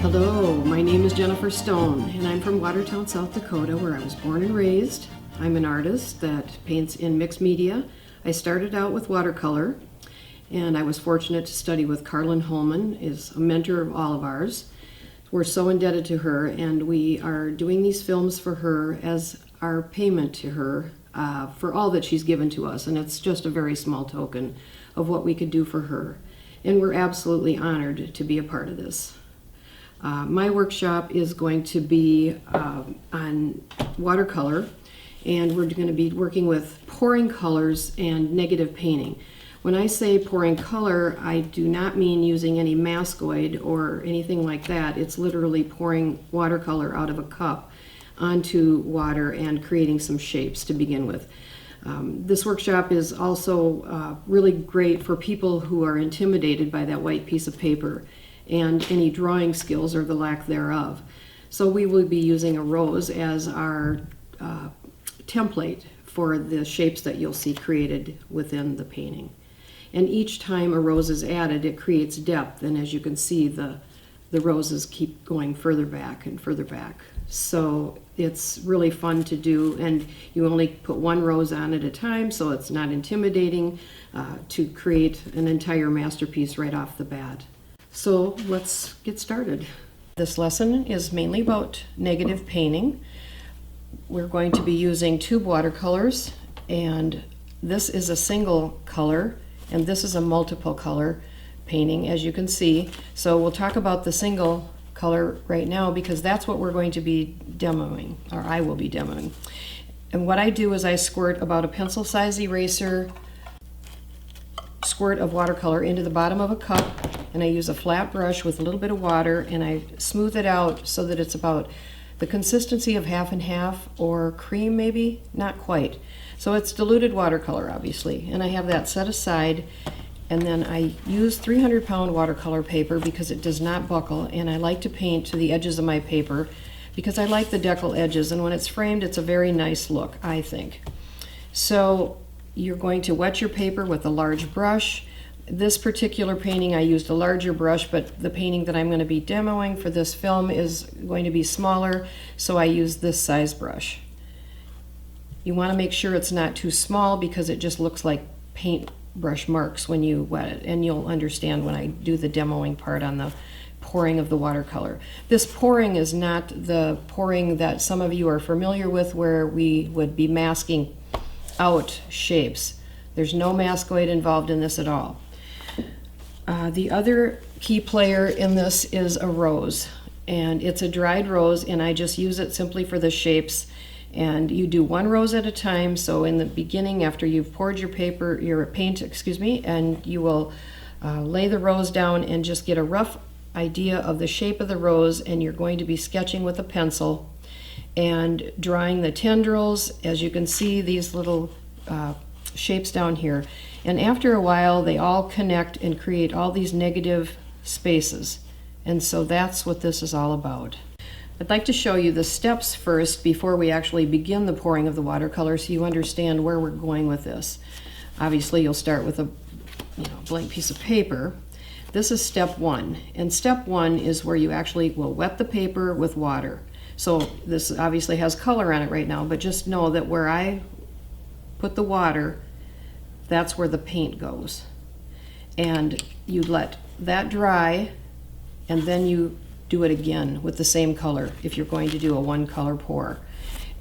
Hello, my name is Jennifer Stone, and I'm from Watertown, South Dakota, where I was born and raised. I'm an artist that paints in mixed media. I started out with watercolor, and I was fortunate to study with Carlin Holman, is a mentor of all of ours. We're so indebted to her, and we are doing these films for her as our payment to her for all that she's given to us, and it's just a very small token of what we could do for her. And we're absolutely honored to be a part of this. My workshop is going to be on watercolor, and we're going to be working with pouring colors and negative painting. When I say pouring color, I do not mean using any mascoid or anything like that. It's literally pouring watercolor out of a cup onto water and creating some shapes to begin with. This workshop is also really great for people who are intimidated by that white piece of paper and any drawing skills or the lack thereof. So we will be using a rose as our template for the shapes that you'll see created within the painting. And each time a rose is added, it creates depth, and as you can see, the roses keep going further back and further back. So it's really fun to do, and you only put one rose on at a time, so it's not intimidating to create an entire masterpiece right off the bat. So let's get started. This lesson is mainly about negative painting. We're going to be using tube watercolors, and this is a single color, and this is a multiple color painting, as you can see. So we'll talk about the single color right now because that's what we're going to be demoing, or I will be demoing. And what I do is I squirt about a pencil size eraser squirt of watercolor into the bottom of a cup, and I use a flat brush with a little bit of water, and I smooth it out so that it's about the consistency of half and half, or cream maybe, not quite. So it's diluted watercolor, obviously, and I have that set aside. And then I use 300-pound watercolor paper because it does not buckle, and I like to paint to the edges of my paper because I like the decal edges, and when it's framed, it's a very nice look, I think. So you're going to wet your paper with a large brush. This particular painting I used a larger brush, but the painting that I'm going to be demoing for this film is going to be smaller, so I use this size brush. You want to make sure it's not too small because it just looks like paintbrush marks when you wet it, and you'll understand when I do the demoing part on the pouring of the watercolor. This pouring is not the pouring that some of you are familiar with where we would be masking out shapes. There's no mascoid involved in this at all. The other key player in this is a rose, and it's a dried rose, and I just use it simply for the shapes. And you do one rose at a time. So in the beginning, after you've poured your paint, and you will lay the rose down and just get a rough idea of the shape of the rose, and you're going to be sketching with a pencil and drawing the tendrils. As you can see, these little shapes down here. And after a while, they all connect and create all these negative spaces. And so that's what this is all about. I'd like to show you the steps first before we actually begin the pouring of the watercolor so you understand where we're going with this. Obviously, you'll start with a blank piece of paper. This is step one, and step one is where you actually will wet the paper with water. So this obviously has color on it right now, but just know that where I put the water, that's where the paint goes. And you let that dry, and then you do it again with the same color if you're going to do a one color pour.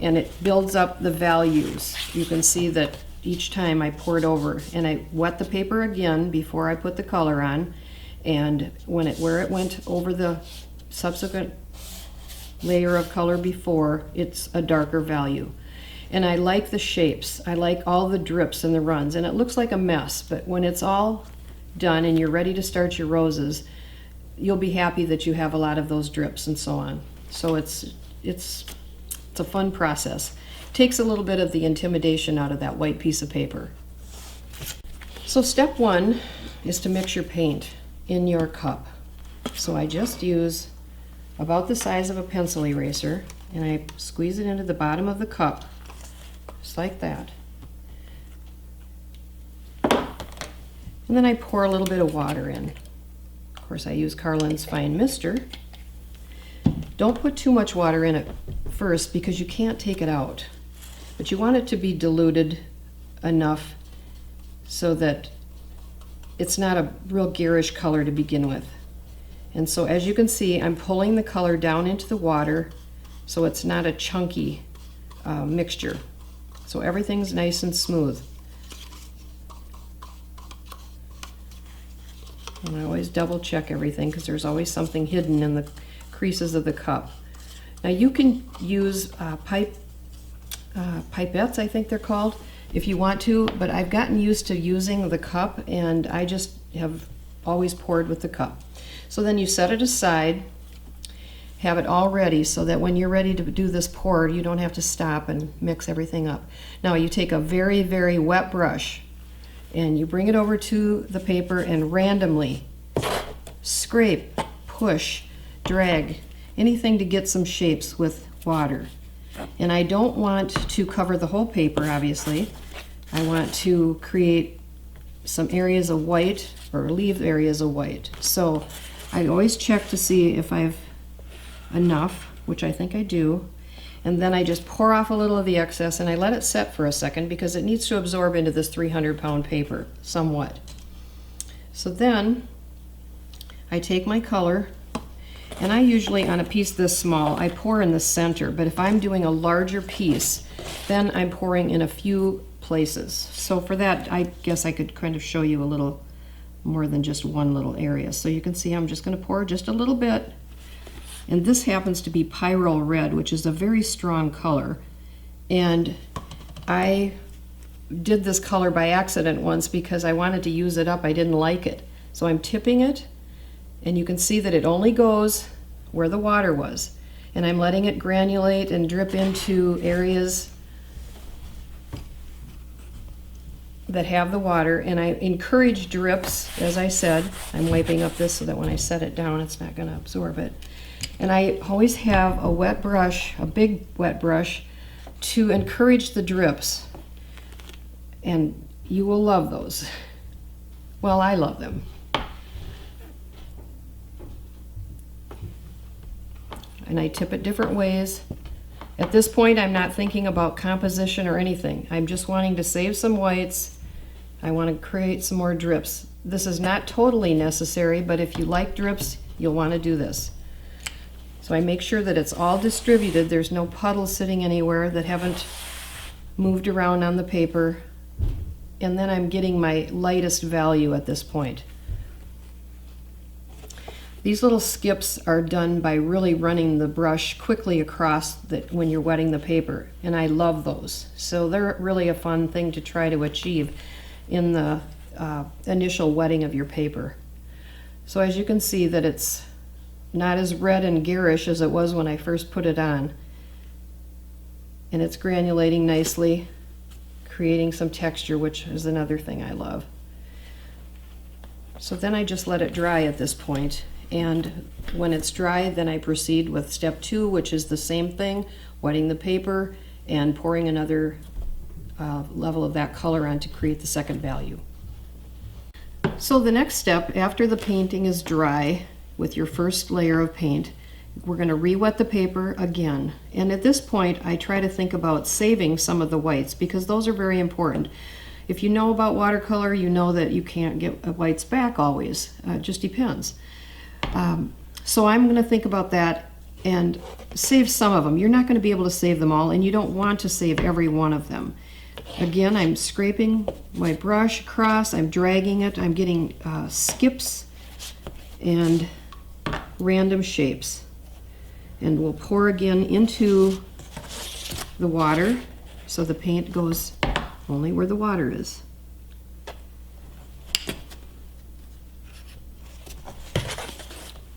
And it builds up the values. You can see that each time I pour it over, and I wet the paper again before I put the color on, and where it went over the subsequent layer of color before, it's a darker value. And I like the shapes. I like all the drips and the runs, and it looks like a mess, but when it's all done and you're ready to start your roses, you'll be happy that you have a lot of those drips and so on. So it's a fun process. It takes a little bit of the intimidation out of that white piece of paper. So step one is to mix your paint in your cup. So I just use about the size of a pencil eraser, and I squeeze it into the bottom of the cup, just like that. And then I pour a little bit of water in. Of course, I use Carlin's Fine Mister. Don't put too much water in it first because you can't take it out. But you want it to be diluted enough so that it's not a real garish color to begin with. And so as you can see, I'm pulling the color down into the water so it's not a chunky mixture. So everything's nice and smooth. And I always double check everything because there's always something hidden in the creases of the cup. Now you can use pipettes, I think they're called, if you want to, but I've gotten used to using the cup and I just have always poured with the cup. So then you set it aside, have it all ready so that when you're ready to do this pour, you don't have to stop and mix everything up. Now you take a very, very wet brush and you bring it over to the paper and randomly scrape, push, drag, anything to get some shapes with water. And I don't want to cover the whole paper, obviously. I want to create some areas of white or leave areas of white. So I always check to see if I've enough, which I think I do. And then I just pour off a little of the excess and I let it set for a second because it needs to absorb into this 300-pound paper somewhat. So then I take my color, and I usually, on a piece this small, I pour in the center, but if I'm doing a larger piece, then I'm pouring in a few places. So for that, I guess I could kind of show you a little more than just one little area. So you can see I'm just going to pour just a little bit. And this happens to be Pyrrol Red, which is a very strong color. And I did this color by accident once because I wanted to use it up. I didn't like it. So I'm tipping it. And you can see that it only goes where the water was. And I'm letting it granulate and drip into areas that have the water. And I encourage drips, as I said. I'm wiping up this so that when I set it down, it's not going to absorb it. And I always have a wet brush, a big wet brush, to encourage the drips. And you will love those. Well, I love them. And I tip it different ways. At this point, I'm not thinking about composition or anything. I'm just wanting to save some whites. I want to create some more drips. This is not totally necessary, but if you like drips, you'll want to do this. So I make sure that it's all distributed. There's no puddles sitting anywhere that haven't moved around on the paper. And then I'm getting my lightest value at this point. These little skips are done by really running the brush quickly across when you're wetting the paper, and I love those. So they're really a fun thing to try to achieve in the initial wetting of your paper. So as you can see that it's not as red and garish as it was when I first put it on, and it's granulating nicely, creating some texture, which is another thing I love. So then I just let it dry at this point. And when it's dry, then I proceed with step 2, which is the same thing, wetting the paper and pouring another level of that color on to create the second value. So the next step, after the painting is dry with your first layer of paint, we're going to re-wet the paper again. And at this point, I try to think about saving some of the whites because those are very important. If you know about watercolor, you know that you can't get whites back always. It just depends. So I'm going to think about that and save some of them. You're not going to be able to save them all, and you don't want to save every one of them. Again, I'm scraping my brush across, I'm dragging it, I'm getting skips and random shapes. And we'll pour again into the water so the paint goes only where the water is.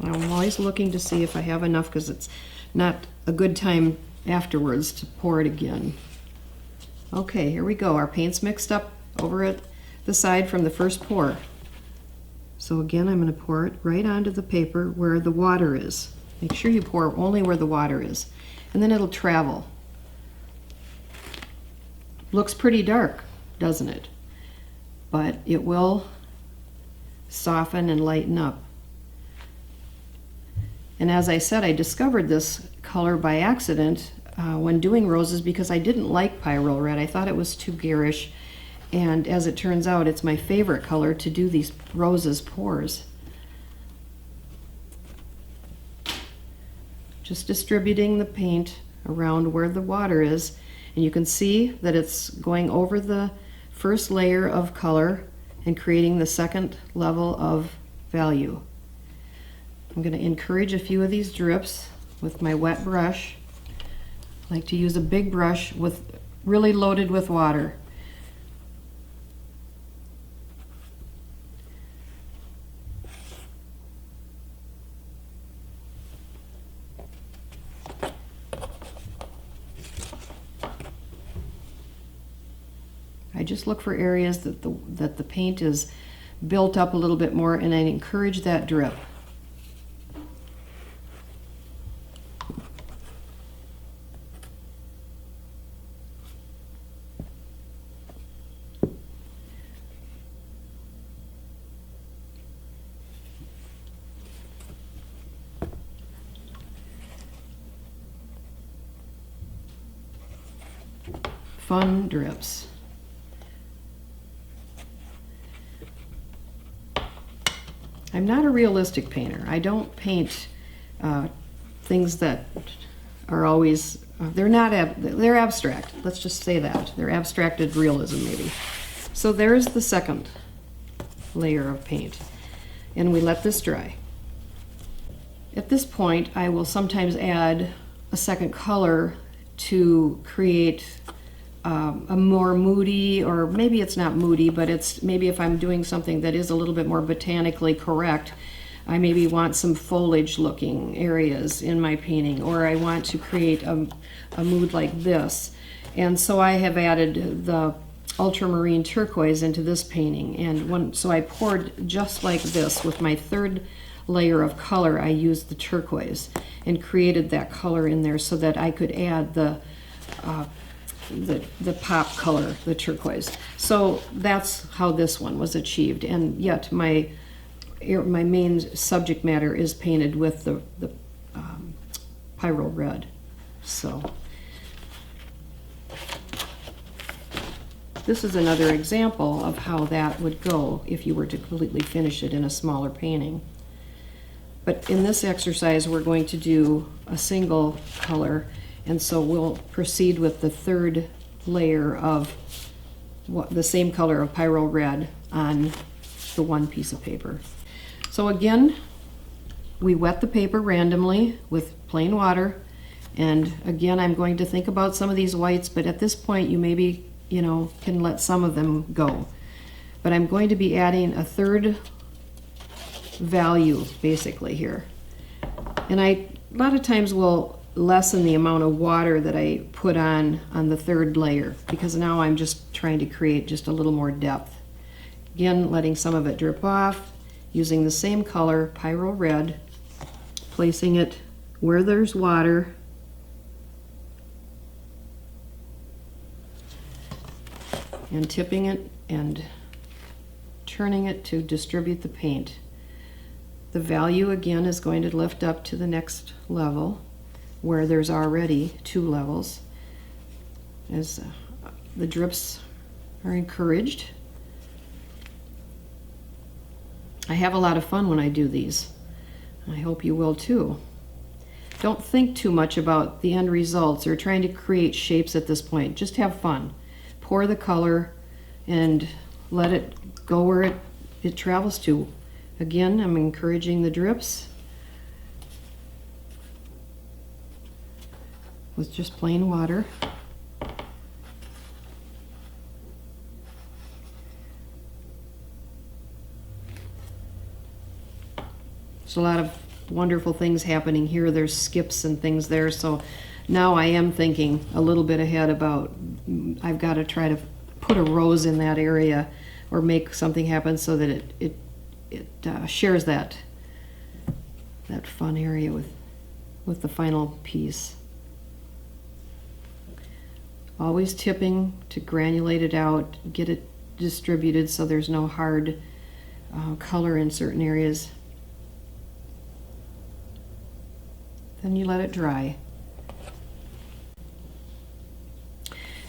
I'm always looking to see if I have enough because it's not a good time afterwards to pour it again. Okay, here we go. Our paint's mixed up over at the side from the first pour. So again, I'm going to pour it right onto the paper where the water is. Make sure you pour only where the water is, and then it'll travel. Looks pretty dark, doesn't it? But it will soften and lighten up. And as I said, I discovered this color by accident when doing roses because I didn't like Pyrrol Red. I thought it was too garish. And as it turns out, it's my favorite color to do these roses pours. Just distributing the paint around where the water is. And you can see that it's going over the first layer of color and creating the second level of value. I'm going to encourage a few of these drips with my wet brush. I like to use a big brush with really loaded with water. I just look for areas that the paint is built up a little bit more, and I encourage that drip. Fun drips. I'm not a realistic painter. I don't paint things that are always, they're abstract. Let's just say that. They're abstracted realism, maybe. So there's the second layer of paint. And we let this dry. At this point, I will sometimes add a second color to create a more moody, or maybe it's not moody, but it's maybe if I'm doing something that is a little bit more botanically correct, I maybe want some foliage looking areas in my painting, or I want to create a mood like this. And so I have added the ultramarine turquoise into this painting, and so I poured just like this. With my third layer of color, I used the turquoise and created that color in there so that I could add the pop color, the turquoise. So that's how this one was achieved, and yet my main subject matter is painted with the Pyrrol Red. So this is another example of how that would go if you were to completely finish it in a smaller painting. But in this exercise, we're going to do a single color, and so we'll proceed with the third layer of the same color of Pyrrol Red on the one piece of paper. So again, we wet the paper randomly with plain water, and again, I'm going to think about some of these whites, but at this point you maybe can let some of them go. But I'm going to be adding a third value basically here, and a lot of times will lessen the amount of water that I put on the third layer, because now I'm just trying to create just a little more depth. Again, letting some of it drip off, using the same color, Pyrrol Red, placing it where there's water, and tipping it and turning it to distribute the paint. The value again is going to lift up to the next level where there's already two levels, as the drips are encouraged. I have a lot of fun when I do these. I hope you will too. Don't think too much about the end results or trying to create shapes at this point. Just have fun. Pour the color and let it go where it travels to. Again, I'm encouraging the drips with just plain water. There's a lot of wonderful things happening here. There's skips and things there, so now I am thinking a little bit ahead about I've got to try to put a rose in that area or make something happen so that it shares that fun area with the final piece. Always tipping to granulate it out, get it distributed so there's no hard color in certain areas. Then you let it dry.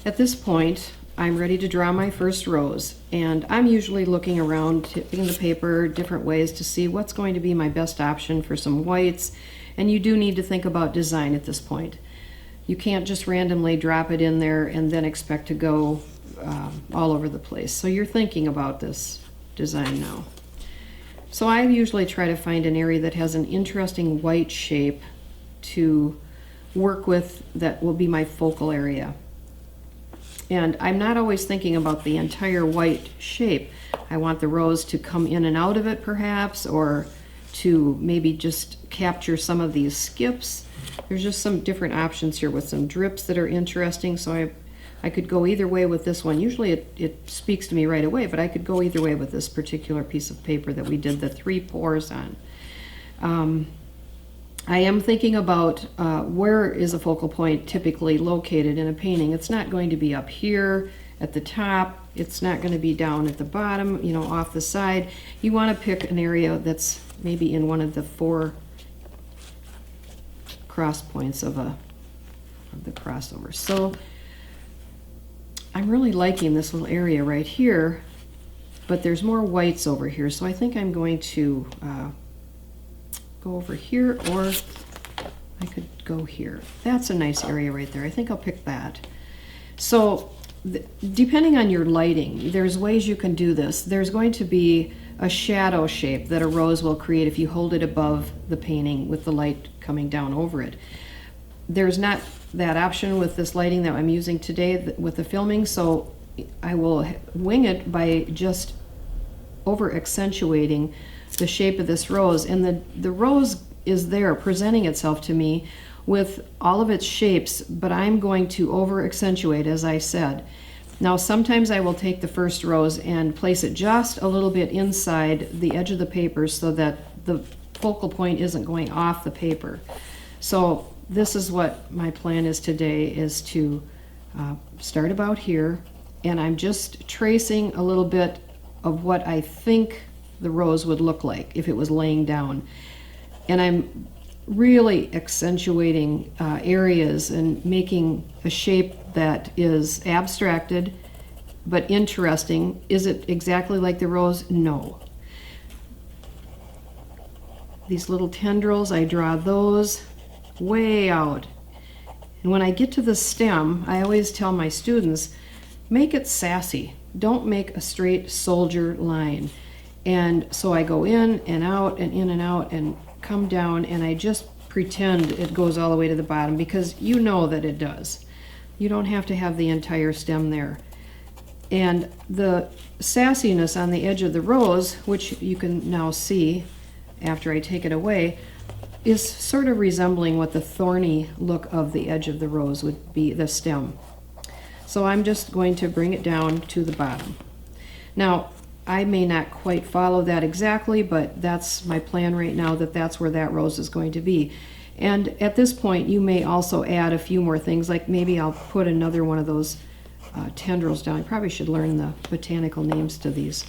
At this point, I'm ready to draw my first rose, and I'm usually looking around, tipping the paper different ways to see what's going to be my best option for some whites, and you do need to think about design at this point. You can't just randomly drop it in there and then expect to go all over the place. So you're thinking about this design now. So I usually try to find an area that has an interesting white shape to work with that will be my focal area. And I'm not always thinking about the entire white shape. I want the rose to come in and out of it perhaps, or to maybe just capture some of these skips. There's just some different options here with some drips that are interesting, so I could go either way with this one. Usually it speaks to me right away, but I could go either way with this particular piece of paper that we did the 3 pours on. I am thinking about where is a focal point typically located in a painting. It's not going to be up here at the top. It's not going to be down at the bottom, you know, off the side. You want to pick an area that's maybe in one of the 4 cross points of the crossover. So I'm really liking this little area right here, but there's more whites over here. So I think I'm going to go over here, or I could go here. That's a nice area right there. I think I'll pick that. So depending on your lighting, there's ways you can do this. There's going to be a shadow shape that a rose will create if you hold it above the painting with the light coming down over it. There's not that option with this lighting that I'm using today with the filming, so I will wing it by just over accentuating the shape of this rose, and the rose is there presenting itself to me with all of its shapes, but I'm going to over accentuate, as I said. Now sometimes I will take the first rose and place it just a little bit inside the edge of the paper so that the focal point isn't going off the paper. So this is what my plan is today, is to start about here, and I'm just tracing a little bit of what I think the rose would look like if it was laying down. And I'm really accentuating areas and making a shape that is abstracted but interesting. Is it exactly like the rose? No. These little tendrils, I draw those way out. And when I get to the stem, I always tell my students, make it sassy. Don't make a straight soldier line. And so I go in and out and in and out and come down, and I just pretend it goes all the way to the bottom, because you know that it does. You don't have to have the entire stem there. And the sassiness on the edge of the rose, which you can now see after I take it away, is sort of resembling what the thorny look of the edge of the rose would be, the stem. So I'm just going to bring it down to the bottom. Now, I may not quite follow that exactly, but that's my plan right now, that's where that rose is going to be. And at this point, you may also add a few more things, like maybe I'll put another one of those tendrils down. I probably should learn the botanical names to these.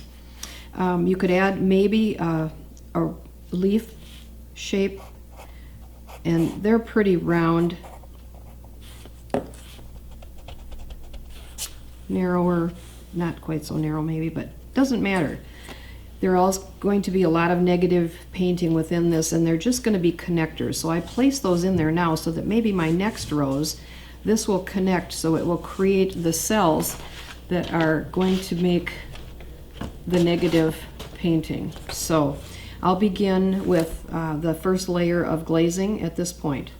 You could add maybe a leaf shape, and they're pretty round, narrower, not quite so narrow maybe, but doesn't matter. There are going to be a lot of negative painting within this, and they're just going to be connectors. So I place those in there now so that maybe my next rose, this will connect, so it will create the cells that are going to make the negative painting. So I'll begin with the first layer of glazing at this point.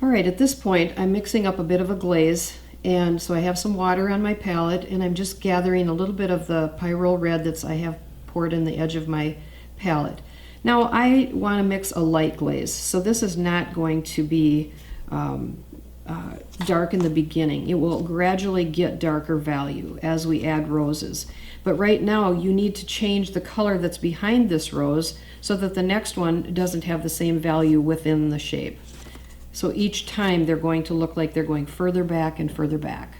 All right, at this point I'm mixing up a bit of a glaze, and so I have some water on my palette, and I'm just gathering a little bit of the Pyrrol Red that I have poured in the edge of my palette. Now I want to mix a light glaze, so this is not going to be dark in the beginning. It will gradually get darker value as we add roses. But right now you need to change the color that's behind this rose so that the next one doesn't have the same value within the shape. So each time they're going to look like they're going further back and further back.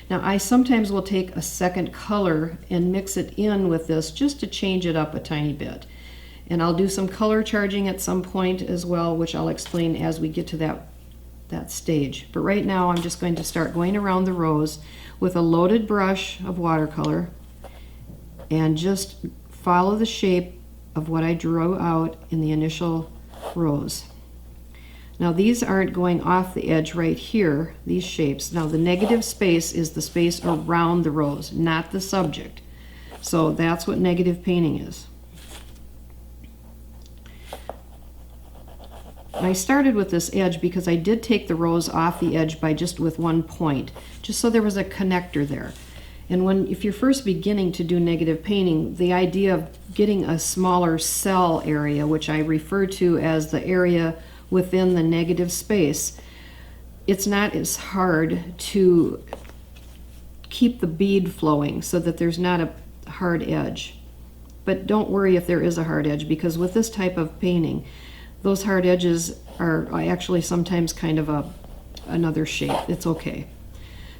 Now I sometimes will take a second color and mix it in with this just to change it up a tiny bit. And I'll do some color charging at some point as well, which I'll explain as we get to that stage. But right now I'm just going to start going around the rows with a loaded brush of watercolor and just follow the shape of what I drew out in the initial rows. Now these aren't going off the edge right here, these shapes. Now the negative space is the space around the rows, not the subject. So that's what negative painting is. I started with this edge because I did take the rows off the edge by just with one point, just so there was a connector there. And if you're first beginning to do negative painting, the idea of getting a smaller cell area, which I refer to as the area within the negative space, it's not as hard to keep the bead flowing so that there's not a hard edge. But don't worry if there is a hard edge, because with this type of painting, those hard edges are actually sometimes kind of another shape. It's okay.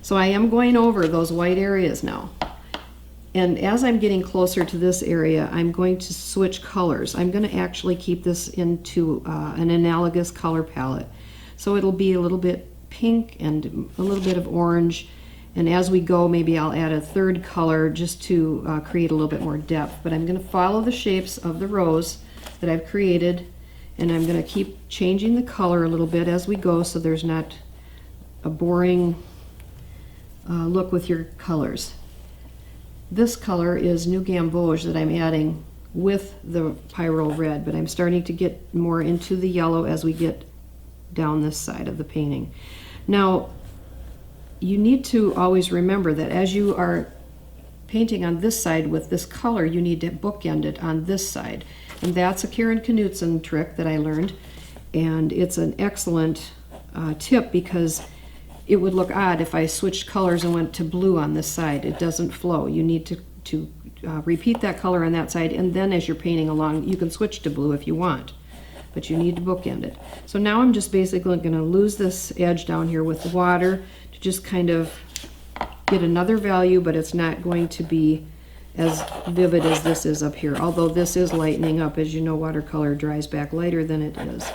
So I am going over those white areas now. And as I'm getting closer to this area, I'm going to switch colors. I'm going to actually keep this into an analogous color palette. So it'll be a little bit pink and a little bit of orange. And as we go, maybe I'll add a third color just to create a little bit more depth. But I'm going to follow the shapes of the rows that I've created, and I'm going to keep changing the color a little bit as we go so there's not a boring look with your colors. This color is New Gamboge that I'm adding with the Pyrrol Red, but I'm starting to get more into the yellow as we get down this side of the painting. Now, you need to always remember that as you are painting on this side with this color, you need to bookend it on this side. And that's a Karen Knutson trick that I learned, and it's an excellent tip because it would look odd if I switched colors and went to blue on this side. It doesn't flow. You need to repeat that color on that side, and then as you're painting along, you can switch to blue if you want, but you need to bookend it. So now I'm just basically going to lose this edge down here with the water to just kind of get another value, but it's not going to be as vivid as this is up here, although this is lightening up. As you know, watercolor dries back lighter than it is.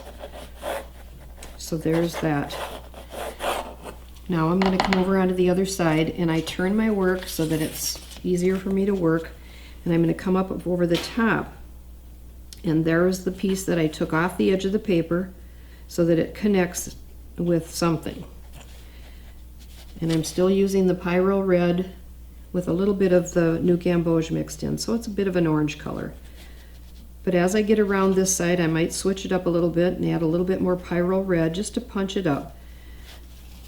So there's that. Now I'm going to come over onto the other side, and I turn my work so that it's easier for me to work, and I'm going to come up over the top, and there's the piece that I took off the edge of the paper so that it connects with something. And I'm still using the Pyrrol Red with a little bit of the New Gamboge mixed in, so it's a bit of an orange color. But as I get around this side, I might switch it up a little bit and add a little bit more Pyrrol Red just to punch it up.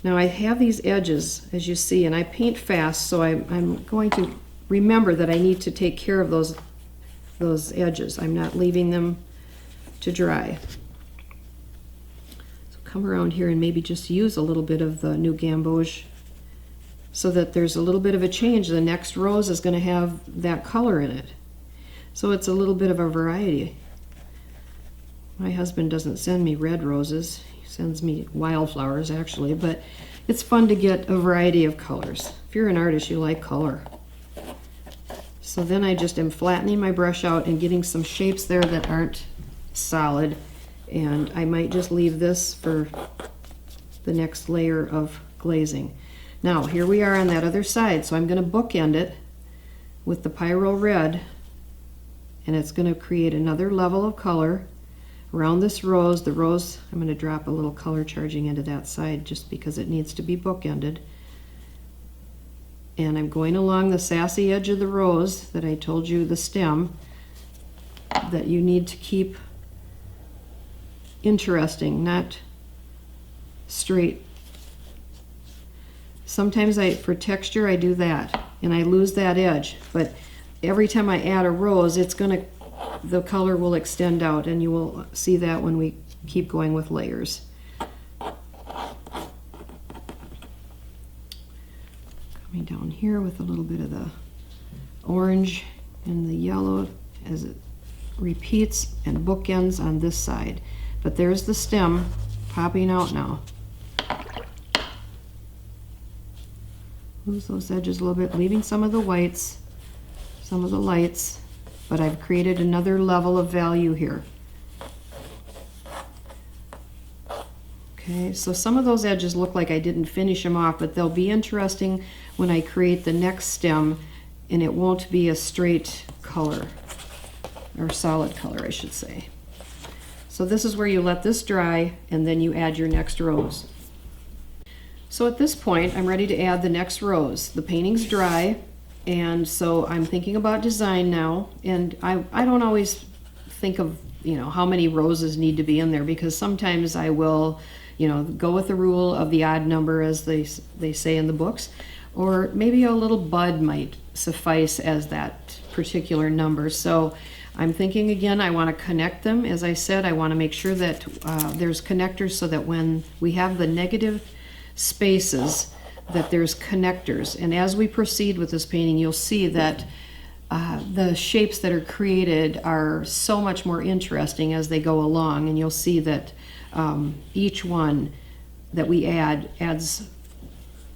Now I have these edges, as you see, and I paint fast, so I'm going to remember that I need to take care of those edges. I'm not leaving them to dry. So come around here and maybe just use a little bit of the New Gamboge so that there's a little bit of a change. The next rose is going to have that color in it. So it's a little bit of a variety. My husband doesn't send me red roses. Sends me wildflowers actually, but it's fun to get a variety of colors. If you're an artist, you like color. So then I just am flattening my brush out and getting some shapes there that aren't solid, and I might just leave this for the next layer of glazing. Now here we are on that other side, so I'm going to bookend it with the Pyrrol Red, and it's going to create another level of color around this rose. The rose, I'm going to drop a little color charging into that side just because it needs to be bookended. And I'm going along the sassy edge of the rose that I told you, the stem, that you need to keep interesting, not straight. Sometimes for texture I do that and I lose that edge, but every time I add a rose, the color will extend out, and you will see that when we keep going with layers. Coming down here with a little bit of the orange and the yellow as it repeats and bookends on this side. But there's the stem popping out now. Lose those edges a little bit, leaving some of the whites, some of the lights. but I've created another level of value here. Okay, so some of those edges look like I didn't finish them off, but they'll be interesting when I create the next stem, and it won't be a straight color, or solid color, I should say. So this is where you let this dry, and then you add your next rows. So at this point, I'm ready to add the next rows. The painting's dry, and so I'm thinking about design now, and I don't always think of, you know, how many roses need to be in there, because sometimes I will, you know, go with the rule of the odd number, as they say in the books, or maybe a little bud might suffice as that particular number. So I'm thinking again, I want to connect them. As I said, I want to make sure that there's connectors, so that when we have the negative spaces, that there's connectors. And as we proceed with this painting, you'll see that the shapes that are created are so much more interesting as they go along, and you'll see that each one that we adds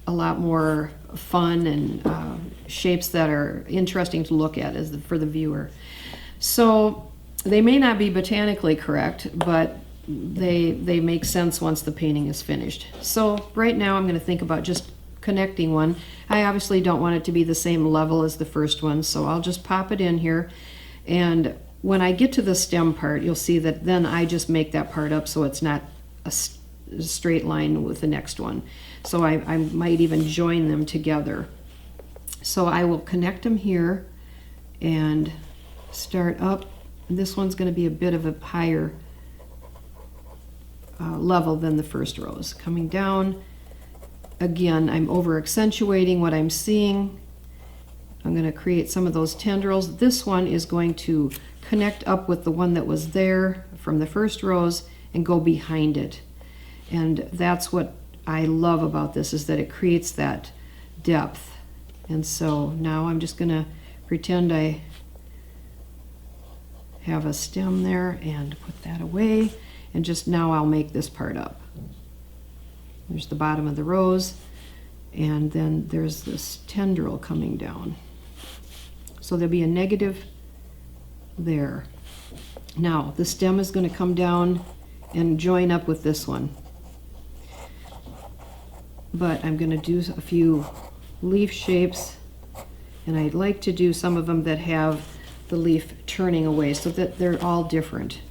a lot more fun and shapes that are interesting to look at for the viewer. So they may not be botanically correct, but they make sense once the painting is finished. So right now I'm going to think about just connecting one. I obviously don't want it to be the same level as the first one, so I'll just pop it in here, and when I get to the stem part, you'll see that then I just make that part up so it's not a straight line with the next one. So I might even join them together. So I will connect them here and start up. This one's going to be a bit of a higher level than the first rows. Coming down, again, I'm over accentuating what I'm seeing. I'm going to create some of those tendrils. This one is going to connect up with the one that was there from the first rows and go behind it. And that's what I love about this, is that it creates that depth. And so now I'm just going to pretend I have a stem there and put that away, and just now I'll make this part up. There's the bottom of the rose, and then there's this tendril coming down. So there'll be a negative there. Now the stem is going to come down and join up with this one, but I'm going to do a few leaf shapes, and I'd like to do some of them that have the leaf turning away so that they're all different.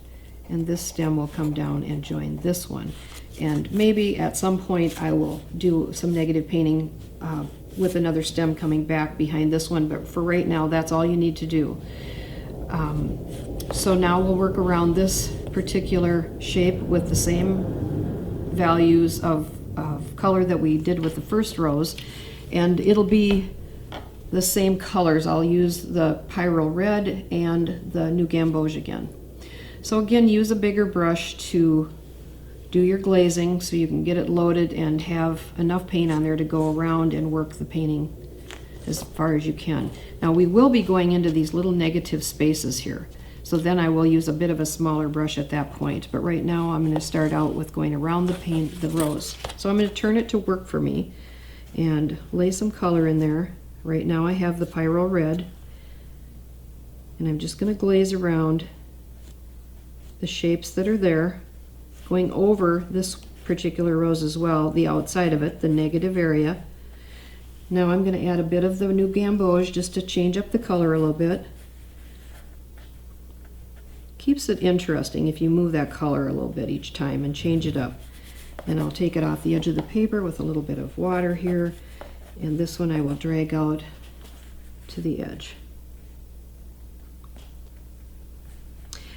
And this stem will come down and join this one, and maybe at some point I will do some negative painting with another stem coming back behind this one, but for right now that's all you need to do. So now we'll work around this particular shape with the same values of color that we did with the first rows, and it'll be the same colors. I'll use the Pyrrol Red and the new Gamboge again. So again, use a bigger brush to do your glazing so you can get it loaded and have enough paint on there to go around and work the painting as far as you can. Now we will be going into these little negative spaces here, so then I will use a bit of a smaller brush at that point, but right now I'm going to start out with going around the rows. So I'm going to turn it to work for me and lay some color in there. Right now I have the Pyrrol Red, and I'm just going to glaze around the shapes that are there, going over this particular rose as well, the outside of it, the negative area. Now I'm going to add a bit of the new Gamboge just to change up the color a little bit. Keeps it interesting if you move that color a little bit each time and change it up. And I'll take it off the edge of the paper with a little bit of water here, and this one I will drag out to the edge.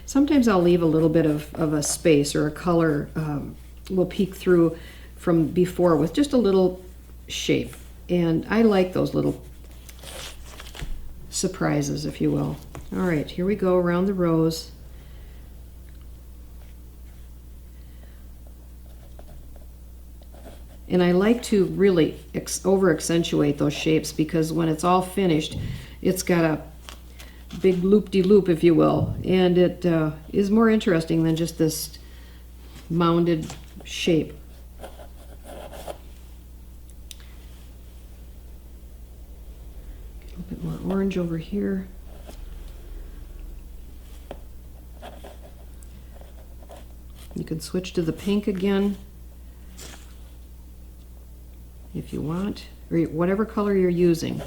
Sometimes I'll leave a little bit of a space, or a color will peek through from before with just a little shape. And I like those little surprises, if you will. All right, here we go around the rows. And I like to really over accentuate those shapes, because when it's all finished, it's got a big loop-de-loop, if you will, and it is more interesting than just this mounded shape. A little bit more orange over here. You can switch to the pink again if you want, or whatever color you're using.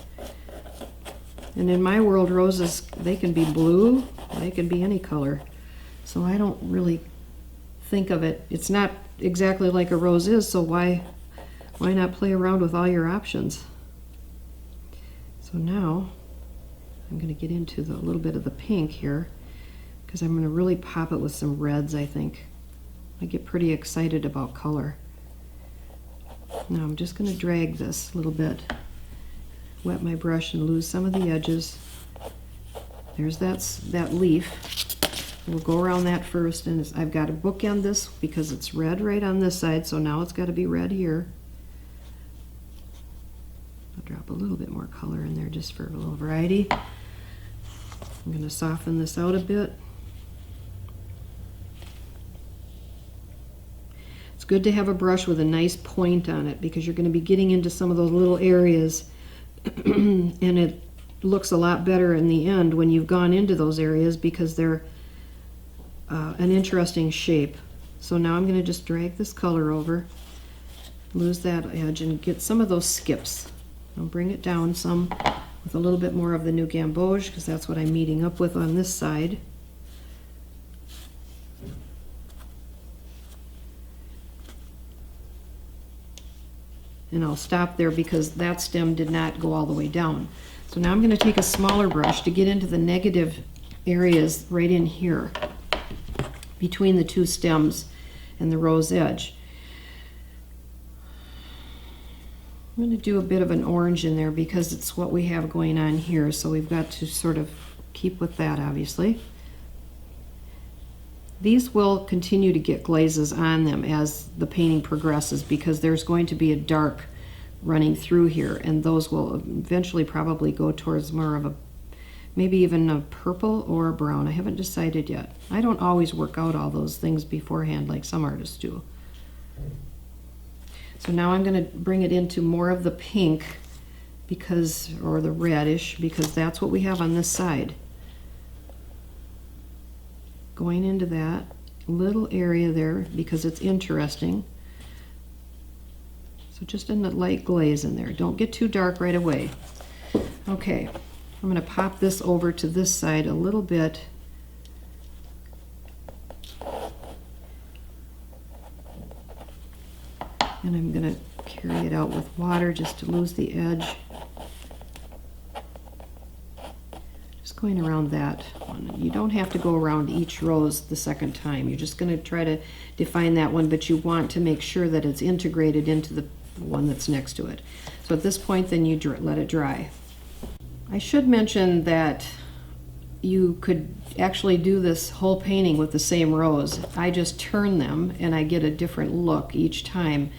And in my world, roses, they can be blue, they can be any color. So I don't really think of it. It's not exactly like a rose is, so why not play around with all your options? So now I'm going to get into a little bit of the pink here, because I'm going to really pop it with some reds, I think. I get pretty excited about color. Now I'm just going to drag this a little bit, wet my brush and lose some of the edges. There's that leaf. We'll go around that first, and I've got to bookend this because it's red right on this side, so now it's got to be red here. I'll drop a little bit more color in there just for a little variety. I'm going to soften this out a bit. It's good to have a brush with a nice point on it because you're going to be getting into some of those little areas and it looks a lot better in the end when you've gone into those areas because they're an interesting shape. So now I'm going to just drag this color over, lose that edge, and get some of those skips. I'll bring it down some with a little bit more of the new Gamboge because that's what I'm meeting up with on this side. And I'll stop there because that stem did not go all the way down. So now I'm going to take a smaller brush to get into the negative areas right in here between the two stems and the rose edge. I'm going to do a bit of an orange in there because it's what we have going on here, so we've got to sort of keep with that, obviously. These will continue to get glazes on them as the painting progresses because there's going to be a dark running through here, and those will eventually probably go towards more of a, maybe even a purple or a brown. I haven't decided yet. I don't always work out all those things beforehand like some artists do. So now I'm going to bring it into more of the pink because, or the reddish, because that's what we have on this side. Going into that little area there because it's interesting. So just a light glaze in there. Don't get too dark right away. Okay, I'm going to pop this over to this side a little bit. And I'm going to carry it out with water just to lose the edge. Just going around that one. You don't have to go around each rose the second time. You're just going to try to define that one, but you want to make sure that it's integrated into the one that's next to it. So at this point, then you let it dry. I should mention that you could actually do this whole painting with the same rose. I just turn them and I get a different look each time.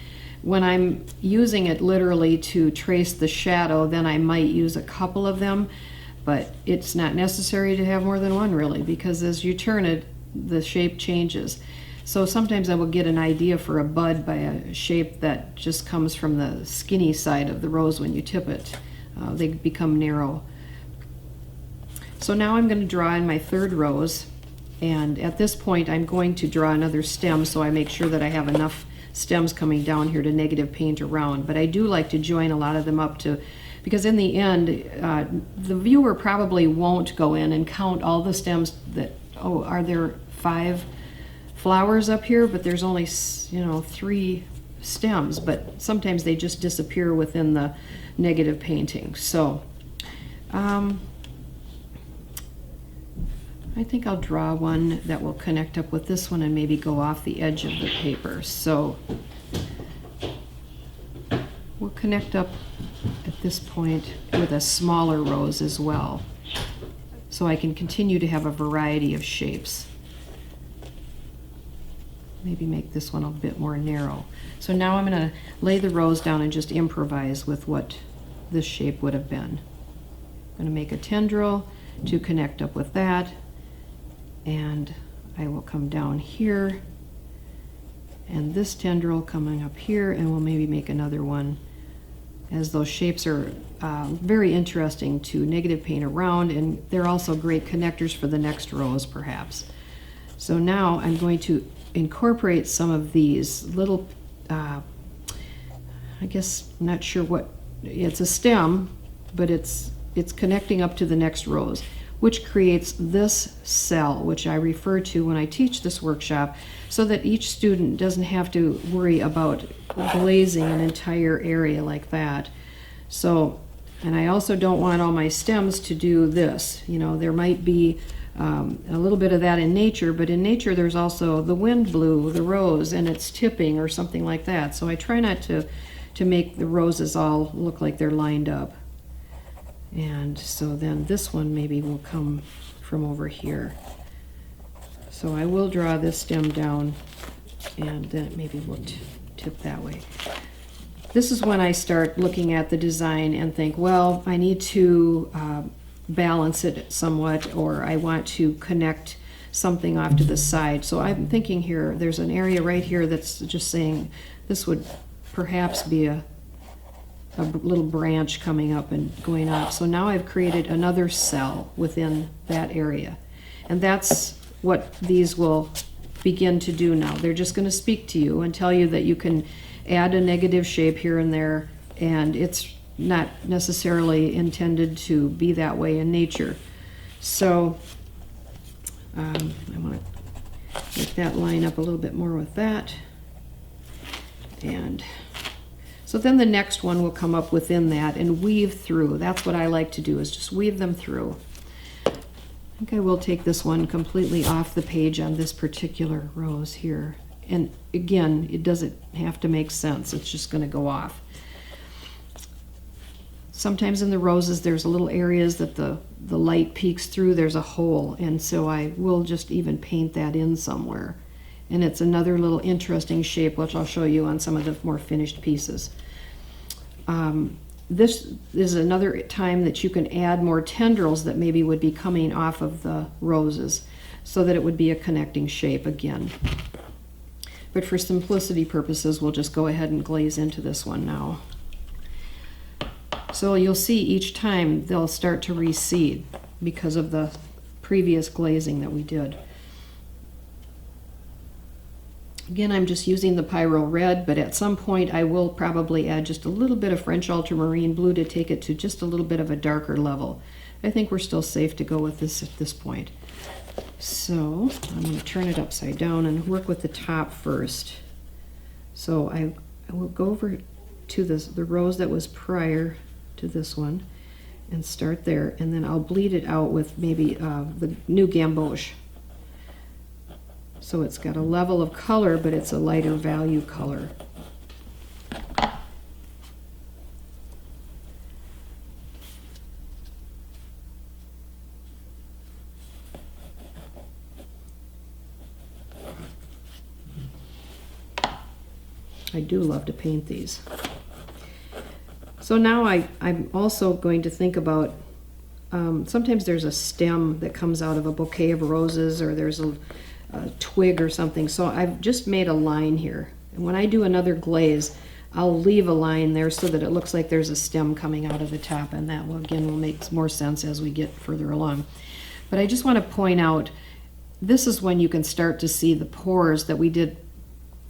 When I'm using it literally to trace the shadow, then I might use a couple of them, but it's not necessary to have more than one really, because as you turn it, the shape changes. So sometimes I will get an idea for a bud by a shape that just comes from the skinny side of the rose when you tip it. They become narrow. So now I'm going to draw in my third rose, and at this point I'm going to draw another stem so I make sure that I have enough stems coming down here to negative paint around. But I do like to join a lot of them up to, because in the end the viewer probably won't go in and count all the stems that, oh, are there 5 flowers up here, but there's only 3 stems, but sometimes they just disappear within the negative painting. So I think I'll draw one that will connect up with this one and maybe go off the edge of the paper. So we'll connect up at this point with a smaller rose as well, so I can continue to have a variety of shapes. Maybe make this one a bit more narrow. So now I'm going to lay the rose down and just improvise with what this shape would have been. I'm going to make a tendril to connect up with that, and I will come down here, and this tendril coming up here, and we'll maybe make another one, as those shapes are very interesting to negative paint around, and they're also great connectors for the next rose perhaps. So now I'm going to incorporate some of these little, I guess, I'm not sure what, it's a stem, but it's connecting up to the next rows, which creates this cell, which I refer to when I teach this workshop, so that each student doesn't have to worry about glazing an entire area like that. So, and I also don't want all my stems to do this. You know, there might be a little bit of that in nature, but in nature there's also the wind blew the rose and it's tipping or something like that. So I try not to make the roses all look like they're lined up. And so then this one maybe will come from over here. So I will draw this stem down and then it maybe will tip that way. This is when I start looking at the design and think, well, I need to balance it somewhat, or I want to connect something off to the side. So I'm thinking here, there's an area right here that's just saying this would perhaps be a little branch coming up and going up. So now I've created another cell within that area. And that's what these will begin to do now. They're just going to speak to you and tell you that you can add a negative shape here and there, and it's not necessarily intended to be that way in nature. So I want to make that line up a little bit more with that. And so then the next one will come up within that and weave through. That's what I like to do, is just weave them through. I think I will take this one completely off the page on this particular rose here. And again, it doesn't have to make sense. It's just going to go off. Sometimes in the roses there's little areas that the light peeks through, there's a hole, and so I will just even paint that in somewhere. And it's another little interesting shape, which I'll show you on some of the more finished pieces. This is another time that you can add more tendrils that maybe would be coming off of the roses, so that it would be a connecting shape again. But for simplicity purposes, we'll just go ahead and glaze into this one now. So you'll see each time they'll start to reseed because of the previous glazing that we did. Again, I'm just using the Pyrrol Red, but at some point I will probably add just a little bit of French Ultramarine Blue to take it to just a little bit of a darker level. I think we're still safe to go with this at this point. So I'm going to turn it upside down and work with the top first. So I will go over to the rose that was prior to this one and start there, and then I'll bleed it out with maybe the new Gamboge. So it's got a level of color, but it's a lighter value color. I do love to paint these. So now I'm also going to think about, sometimes there's a stem that comes out of a bouquet of roses, or there's a twig or something. So I've just made a line here. And when I do another glaze, I'll leave a line there so that it looks like there's a stem coming out of the top, and that will, again, will make more sense as we get further along. But I just want to point out, this is when you can start to see the pores that we did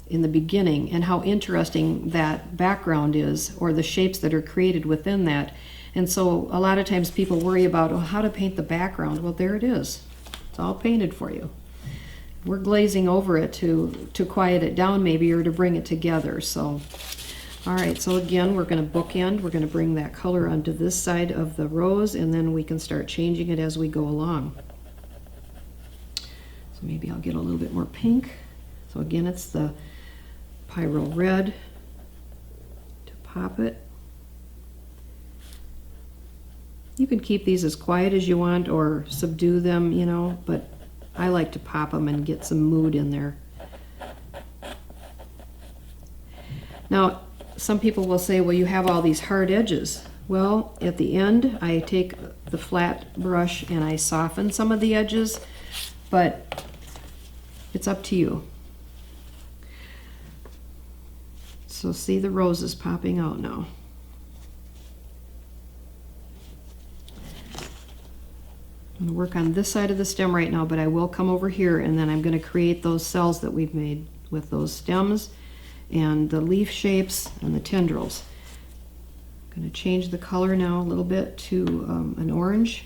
in the beginning, and how interesting that background is, or the shapes that are created within that. And so a lot of times people worry about, oh, how to paint the background. Well, there it is. It's all painted for you. We're glazing over it to quiet it down maybe, or to bring it together. So, all right, so again, we're going to bookend. We're going to bring that color onto this side of the rose, and then we can start changing it as we go along. So maybe I'll get a little bit more pink. So again, it's the Pyrrol Red to pop it. You can keep these as quiet as you want or subdue them, you know, but I like to pop them and get some mood in there. Now, some people will say, well, you have all these hard edges. Well, at the end, I take the flat brush and I soften some of the edges, but it's up to you. So see the roses popping out now. I'm going to work on this side of the stem right now, but I will come over here and then I'm going to create those cells that we've made with those stems and the leaf shapes and the tendrils. I'm going to change the color now a little bit to an orange.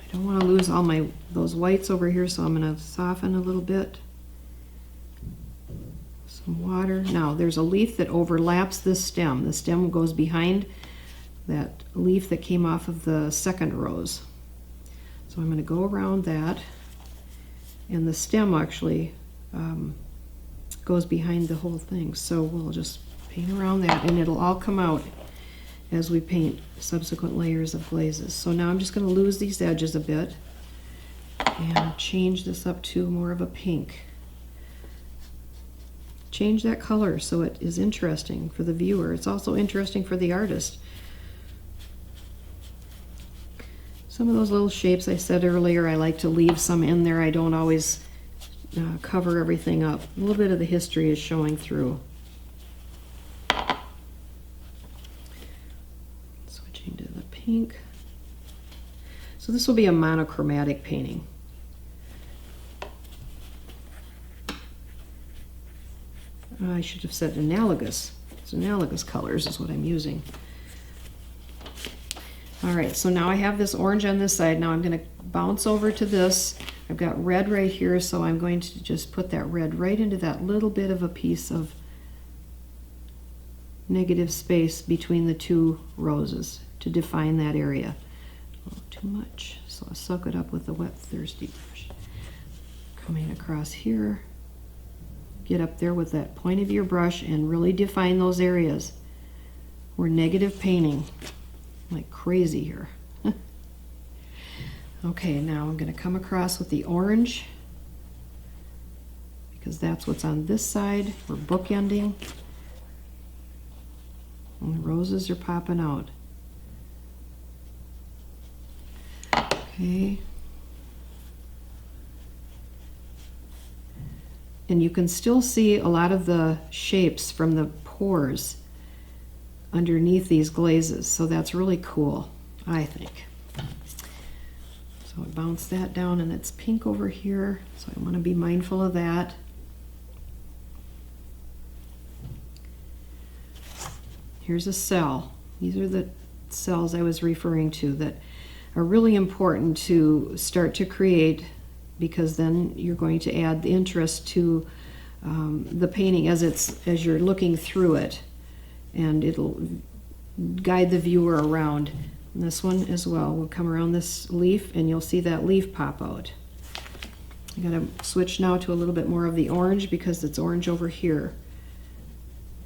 I don't want to lose all those whites over here, so I'm going to soften a little bit. Some water. Now there's a leaf that overlaps this stem. The stem goes behind that leaf that came off of the second rose. So I'm going to go around that, and the stem actually goes behind the whole thing. So we'll just paint around that, and it'll all come out as we paint subsequent layers of glazes. So now I'm just going to lose these edges a bit and change this up to more of a pink. Change that color so it is interesting for the viewer. It's also interesting for the artist. Some of those little shapes I said earlier, I like to leave some in there. I don't always cover everything up. A little bit of the history is showing through. Switching to the pink. So this will be a monochromatic painting. I should have said analogous. It's analogous colors is what I'm using. All right, so now I have this orange on this side. Now I'm going to bounce over to this. I've got red right here, so I'm going to just put that red right into that little bit of a piece of negative space between the two roses to define that area. A little too much, so I'll soak it up with the wet, thirsty brush. Coming across here. Get up there with that point of your brush and really define those areas. We're negative painting like crazy here. Okay, now I'm going to come across with the orange because that's what's on this side. We're bookending. And the roses are popping out. Okay. And you can still see a lot of the shapes from the pores underneath these glazes, so that's really cool, I think. So I bounce that down, and it's pink over here, so I want to be mindful of that. Here's a cell. These are the cells I was referring to that are really important to start to create, because then you're going to add the interest to the painting as you're looking through it, and it'll guide the viewer around. And this one as well will come around this leaf, and you'll see that leaf pop out. I'm going to switch now to a little bit more of the orange because it's orange over here.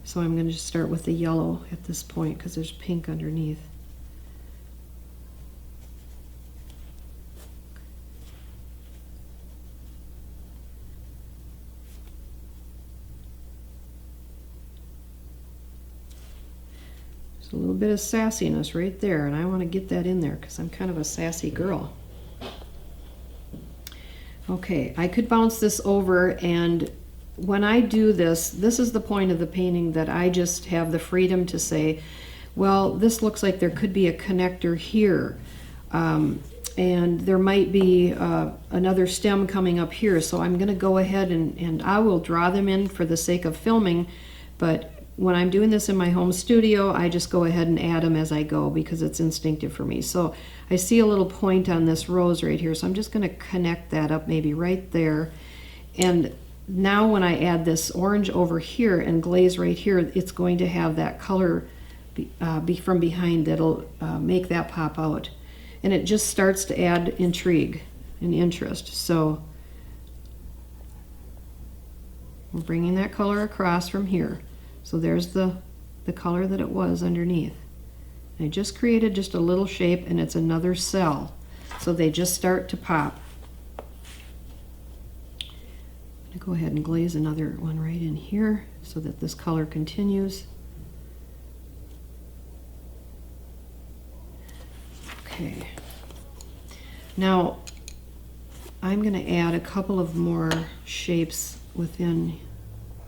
So I'm going to just start with the yellow at this point because there's pink underneath. A little bit of sassiness right there, and I want to get that in there because I'm kind of a sassy girl. Okay, I could bounce this over, and when I do this, this is the point of the painting that I just have the freedom to say, well, this looks like there could be a connector here, and there might be another stem coming up here, so I'm going to go ahead and I will draw them in for the sake of filming, but when I'm doing this in my home studio, I just go ahead and add them as I go because it's instinctive for me. So I see a little point on this rose right here, so I'm just going to connect that up maybe right there. And now when I add this orange over here and glaze right here, it's going to have that color be from behind that'll make that pop out. And it just starts to add intrigue and interest. So we're bringing that color across from here. So there's the color that it was underneath. I just created just a little shape, and it's another cell. So they just start to pop. I'm going to go ahead and glaze another one right in here so that this color continues. Okay. Now I'm going to add a couple of more shapes within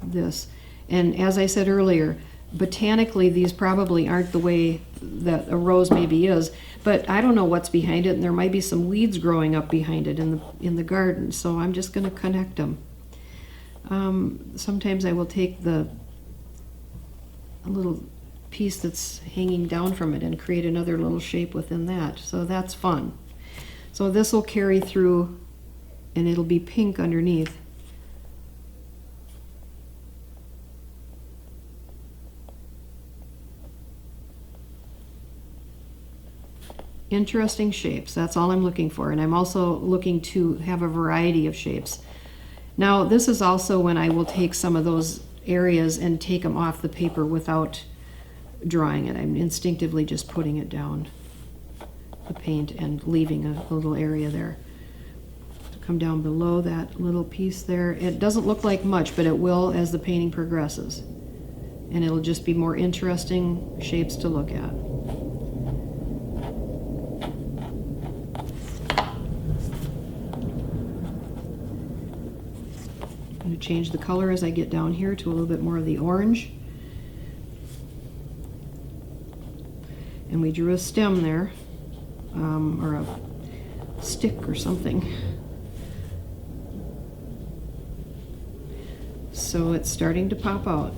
this. And as I said earlier, botanically these probably aren't the way that a rose maybe is, but I don't know what's behind it, and there might be some weeds growing up behind it in the garden, so I'm just going to connect them. Sometimes I will take a little piece that's hanging down from it and create another little shape within that, so that's fun. So this will carry through and it'll be pink underneath. Interesting shapes, that's all I'm looking for, and I'm also looking to have a variety of shapes. Now this is also when I will take some of those areas and take them off the paper without drawing it. I'm instinctively just putting it down, the paint, and leaving a little area there. Come down below that little piece there. It doesn't look like much, but it will as the painting progresses, and it'll just be more interesting shapes to look at. I'm going to change the color as I get down here to a little bit more of the orange. And we drew a stem there, or a stick or something. So it's starting to pop out.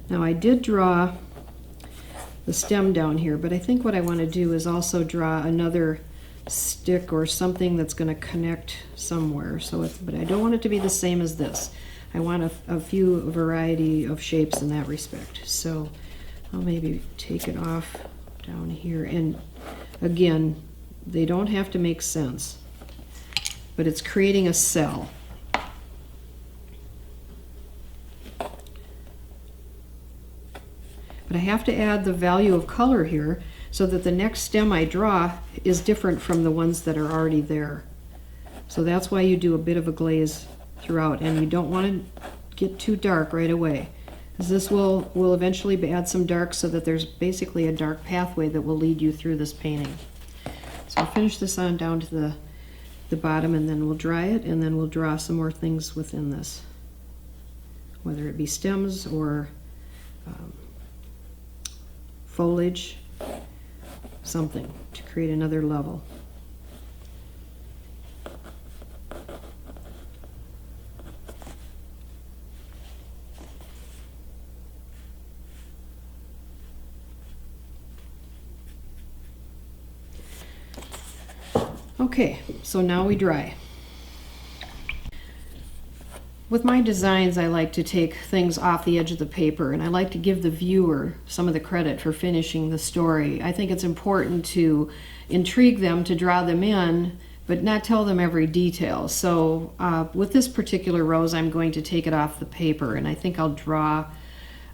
Now I did draw the stem down here, but I think what I want to do is also draw another stick or something that's going to connect somewhere. So, but I don't want it to be the same as this. I want a few variety of shapes in that respect. So I'll maybe take it off down here. And again, they don't have to make sense, but it's creating a cell. But I have to add the value of color here so that the next stem I draw is different from the ones that are already there. So that's why you do a bit of a glaze throughout, and you don't want to get too dark right away, because this will eventually add some dark so that there's basically a dark pathway that will lead you through this painting. So I'll finish this on down to the bottom, and then we'll dry it, and then we'll draw some more things within this, whether it be stems or foliage, something to create another level. Okay, so now we dry. With my designs, I like to take things off the edge of the paper, and I like to give the viewer some of the credit for finishing the story. I think it's important to intrigue them, to draw them in, but not tell them every detail. So with this particular rose, I'm going to take it off the paper, and I think I'll draw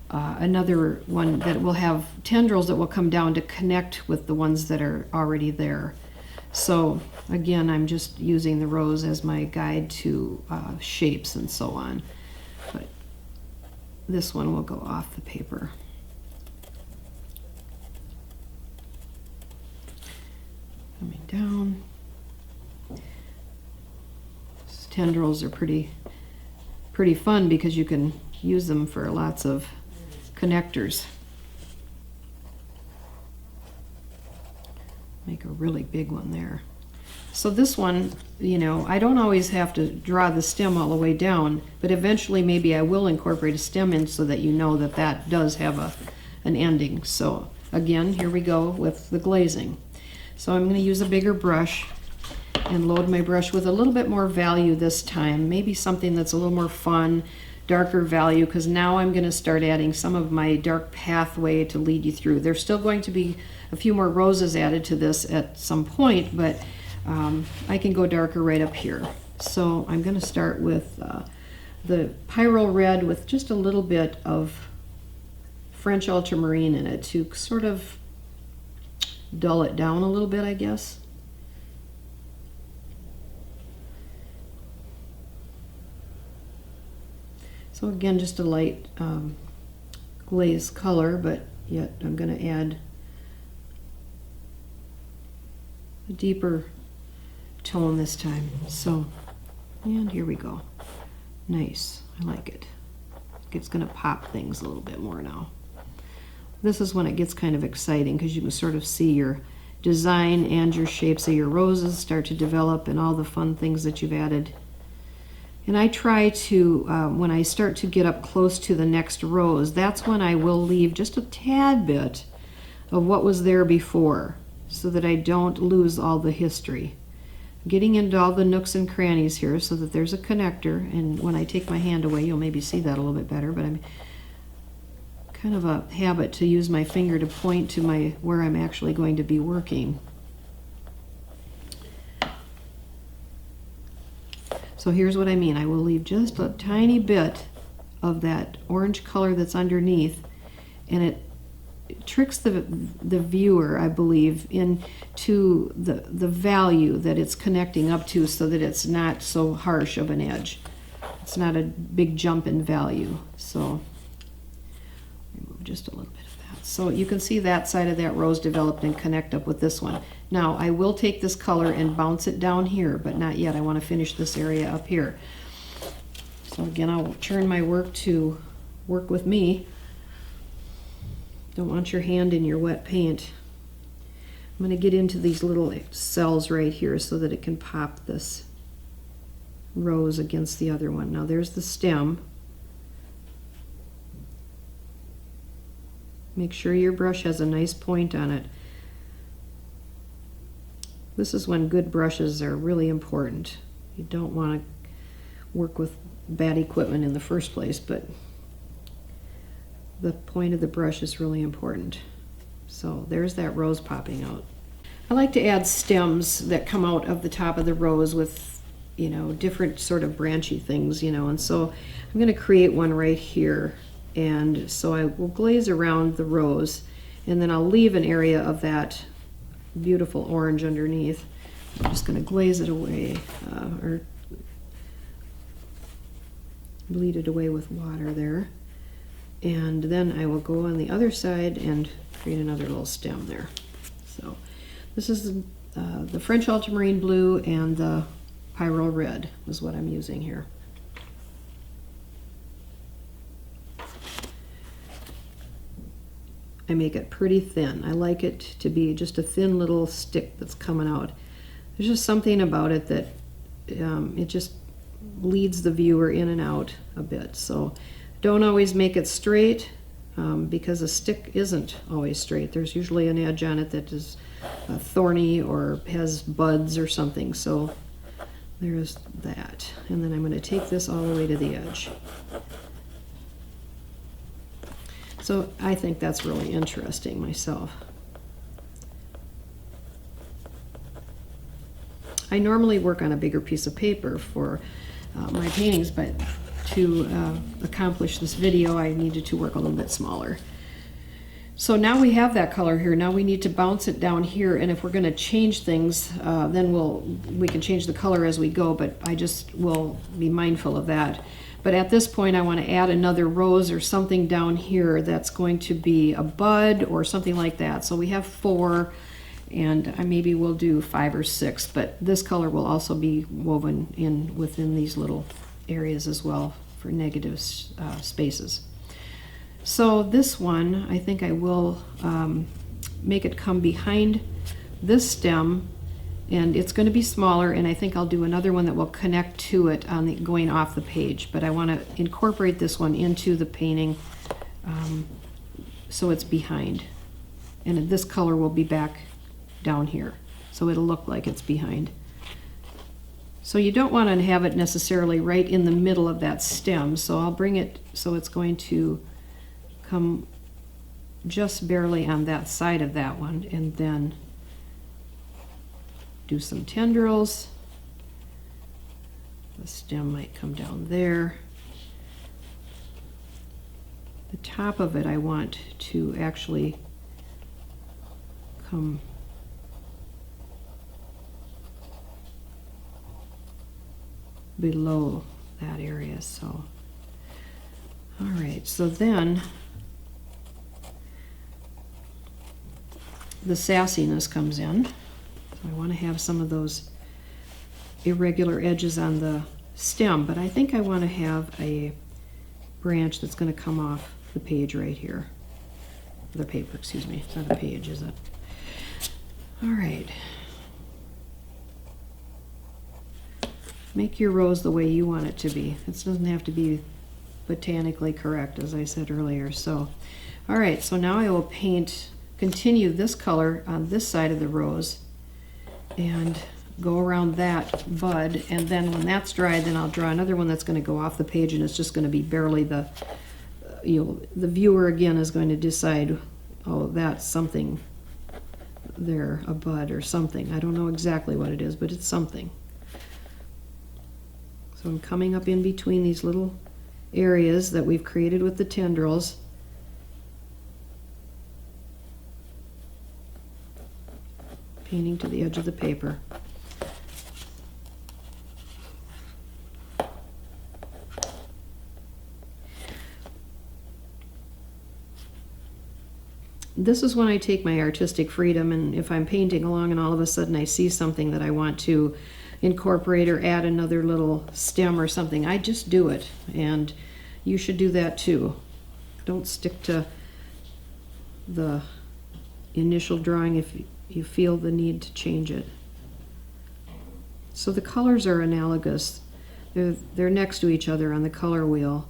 another one that will have tendrils that will come down to connect with the ones that are already there. So again, I'm just using the rose as my guide to shapes and so on. But this one will go off the paper. Coming down. These tendrils are pretty fun because you can use them for lots of connectors. Make a really big one there. So this one, you know, I don't always have to draw the stem all the way down, but eventually maybe I will incorporate a stem in so that you know that that does have an ending. So again, here we go with the glazing. So I'm going to use a bigger brush and load my brush with a little bit more value this time, maybe something that's a little more fun, darker value, because now I'm going to start adding some of my dark pathway to lead you through. There's still going to be a few more roses added to this at some point, but I can go darker right up here. So I'm going to start with the Pyrrol Red with just a little bit of French Ultramarine in it to sort of dull it down a little bit, I guess. So again, just a light glaze color, but yet I'm going to add a deeper tone this time. So, and here we go. Nice. I like it. It's going to pop things a little bit more now. This is when it gets kind of exciting because you can sort of see your design and your shapes of your roses start to develop and all the fun things that you've added. And I try to, when I start to get up close to the next rose, that's when I will leave just a tad bit of what was there before so that I don't lose all the history. Getting into all the nooks and crannies here so that there's a connector, and when I take my hand away you'll maybe see that a little bit better, but I'm kind of a habit to use my finger to point to where I'm actually going to be working. So here's what I mean. I will leave just a tiny bit of that orange color that's underneath, and it tricks the viewer, I believe, into the value that it's connecting up to so that it's not so harsh of an edge. It's not a big jump in value. So remove just a little bit of that. So you can see that side of that rose developed and connect up with this one. Now I will take this color and bounce it down here, but not yet. I want to finish this area up here. So again, I'll turn my work to work with me. Don't want your hand in your wet paint. I'm going to get into these little cells right here so that it can pop this rose against the other one. Now there's the stem. Make sure your brush has a nice point on it. This is when good brushes are really important. You don't want to work with bad equipment in the first place, but the point of the brush is really important. So there's that rose popping out. I like to add stems that come out of the top of the rose with, you know, different sort of branchy things, you know, and so I'm going to create one right here. And so I will glaze around the rose, and then I'll leave an area of that beautiful orange underneath. I'm just going to glaze it away, or bleed it away with water there. And then I will go on the other side and create another little stem there. So this is the French Ultramarine Blue and the Pyrrol Red is what I'm using here. I make it pretty thin. I like it to be just a thin little stick that's coming out. There's just something about it that it just leads the viewer in and out a bit. So don't always make it straight because a stick isn't always straight. There's usually an edge on it that is thorny or has buds or something. So there's that. And then I'm going to take this all the way to the edge. So I think that's really interesting myself. I normally work on a bigger piece of paper for my paintings, but to accomplish this video I needed to work a little bit smaller. So now we have that color here. Now we need to bounce it down here, and if we're going to change things, then we can change the color as we go, but I just will be mindful of that. But at this point I want to add another rose or something down here that's going to be a bud or something like that. So we have 4, and maybe we'll do 5 or 6, but this color will also be woven in within these little areas as well for negative spaces. So this one, I think I will make it come behind this stem, and it's going to be smaller, and I think I'll do another one that will connect to it on the going off the page, but I want to incorporate this one into the painting so it's behind, and this color will be back down here, so it'll look like it's behind. So you don't want to have it necessarily right in the middle of that stem, so I'll bring it so it's going to come just barely on that side of that one, and then do some tendrils. The stem might come down there. The top of it I want to actually come below that area. So all right, so then the sassiness comes in. So I want to have some of those irregular edges on the stem, but I think I want to have a branch that's going to come off the page right here. The paper, excuse me. It's not a page, is it? All right. Make your rose the way you want it to be. It doesn't have to be botanically correct, as I said earlier. So, all right, so now I will continue this color on this side of the rose and go around that bud, and then when that's dry, then I'll draw another one that's going to go off the page, and it's just going to be barely the, the viewer again is going to decide, oh, that's something there, a bud or something. I don't know exactly what it is, but it's something. So I'm coming up in between these little areas that we've created with the tendrils. Painting to the edge of the paper. This is when I take my artistic freedom, and if I'm painting along and all of a sudden I see something that I want to incorporate or add another little stem or something, I just do it, and you should do that too. Don't stick to the initial drawing if you feel the need to change it. So the colors are analogous. They're next to each other on the color wheel,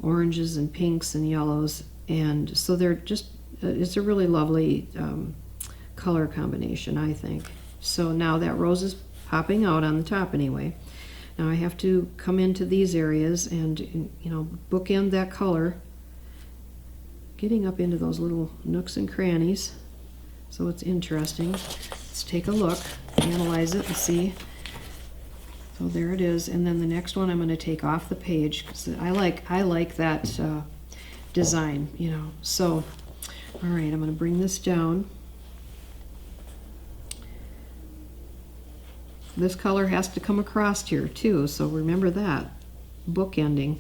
oranges and pinks and yellows, and so they're just it's a really lovely color combination, I think. So now that rose is popping out on the top anyway. Now I have to come into these areas and, bookend that color, getting up into those little nooks and crannies. So it's interesting. Let's take a look, analyze it, and see. So there it is, and then the next one I'm going to take off the page because I like that design, So, all right, I'm going to bring this down. This color has to come across here too, so remember that. Bookending.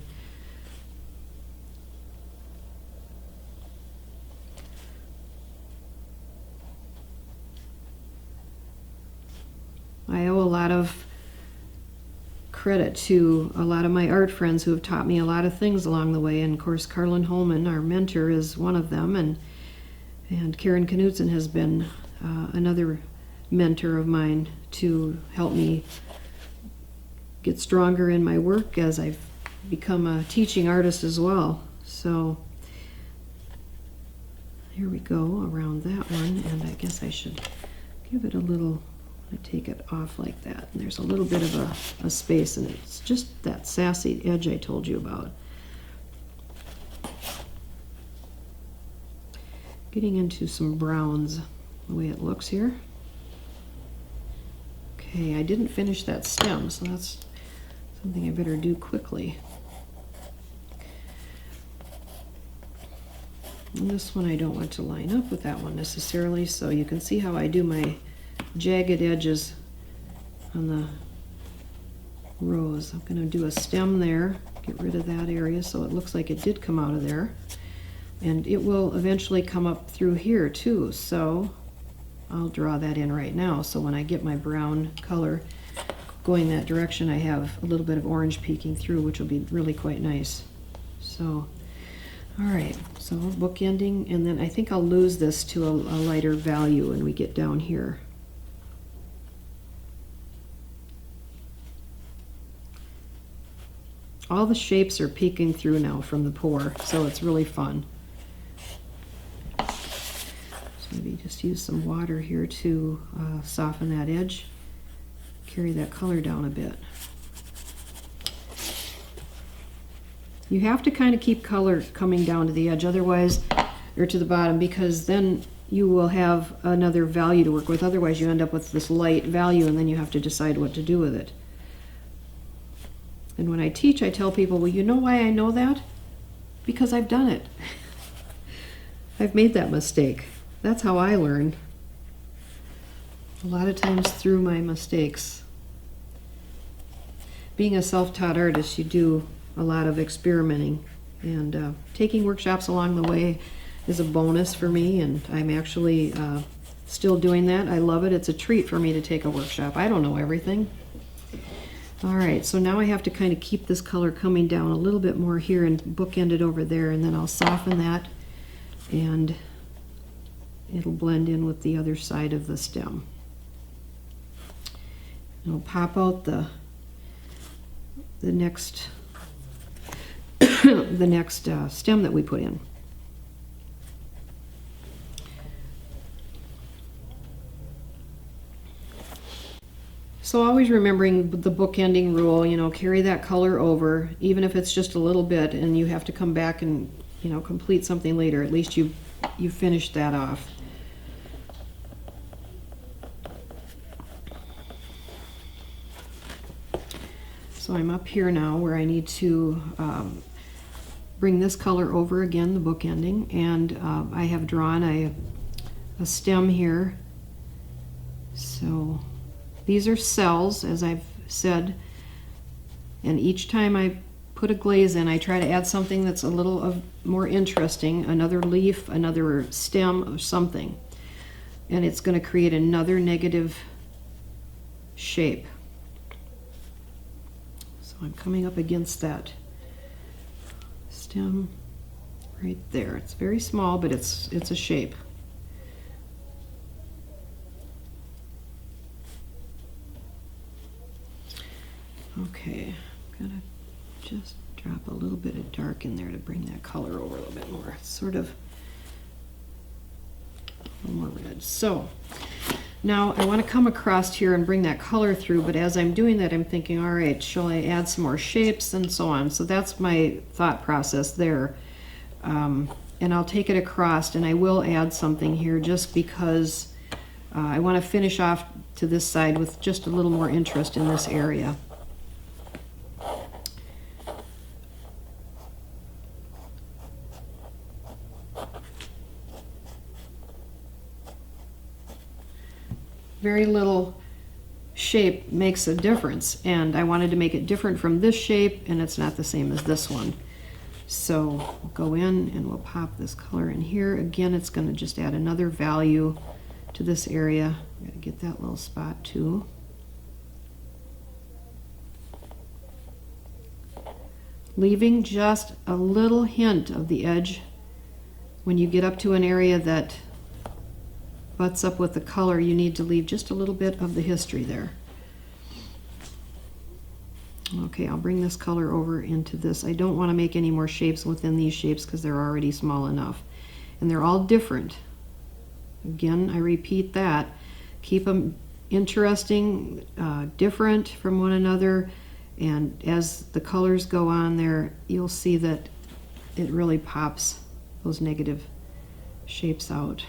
I owe a lot of credit to a lot of my art friends who have taught me a lot of things along the way, and of course Carlin Holman, our mentor, is one of them, and Karen Knudsen has been another mentor of mine to help me get stronger in my work as I've become a teaching artist as well. So here we go around that one, and I guess I should give it a little, I take it off like that, and there's a little bit of a space, and it's just that sassy edge I told you about. Getting into some browns, the way it looks here. Okay, I didn't finish that stem, so that's something I better do quickly. And this one I don't want to line up with that one necessarily, so you can see how I do my jagged edges on the rose. I'm going to do a stem there, get rid of that area so it looks like it did come out of there. And it will eventually come up through here too, so I'll draw that in right now. So when I get my brown color going that direction, I have a little bit of orange peeking through, which will be really quite nice. So, all right, so bookending, and then I think I'll lose this to a lighter value when we get down here. All the shapes are peeking through now from the pour, so it's really fun. Maybe just use some water here to soften that edge, carry that color down a bit. You have to kind of keep color coming down to the edge, otherwise, or to the bottom, because then you will have another value to work with. Otherwise you end up with this light value, and then you have to decide what to do with it. And when I teach, I tell people, well, you know why I know that? Because I've done it. I've made that mistake. That's how I learn. A lot of times through my mistakes. Being a self-taught artist, you do a lot of experimenting, and taking workshops along the way is a bonus for me, and I'm actually still doing that. I love it. It's a treat for me to take a workshop. I don't know everything. All right, so now I have to kind of keep this color coming down a little bit more here and bookend it over there, and then I'll soften that and it'll blend in with the other side of the stem. I'll pop out the next the next stem that we put in. So always remembering the bookending rule, you know, carry that color over, even if it's just a little bit and you have to come back and, you know, complete something later. At least you finished that off. So I'm up here now where I need to bring this color over again, the bookending, and I have drawn a stem here. So these are cells, as I've said, and each time I put a glaze in, I try to add something that's a little more interesting, another leaf, another stem, or something. And it's going to create another negative shape. So I'm coming up against that stem right there. It's very small, but it's a shape. Okay, I'm gonna just drop a little bit of dark in there to bring that color over a little bit more. It's sort of a little more red. So now I want to come across here and bring that color through, but as I'm doing that, I'm thinking, all right, shall I add some more shapes and so on? So that's my thought process there. And I'll take it across, and I will add something here just because I want to finish off to this side with just a little more interest in this area. Very little shape makes a difference, and I wanted to make it different from this shape, and it's not the same as this one. So we'll go in and we'll pop this color in here. Again, it's going to just add another value to this area. I'm going to get that little spot too. Leaving just a little hint of the edge when you get up to an area that butts up with the color. You need to leave just a little bit of the history there. Okay, I'll bring this color over into this. I don't want to make any more shapes within these shapes because they're already small enough. And they're all different. Again, I repeat that. Keep them interesting, different from one another, and as the colors go on there, you'll see that it really pops those negative shapes out.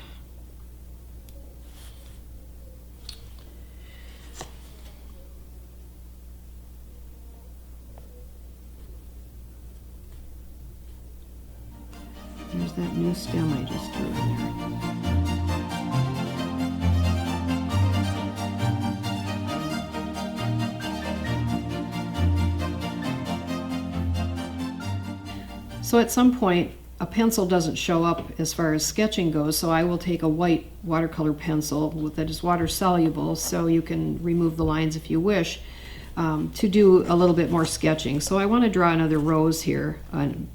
There's that new stem I just drew in there. So at some point, a pencil doesn't show up as far as sketching goes, so I will take a white watercolor pencil that is water soluble, so you can remove the lines if you wish, to do a little bit more sketching. So I want to draw another rose here,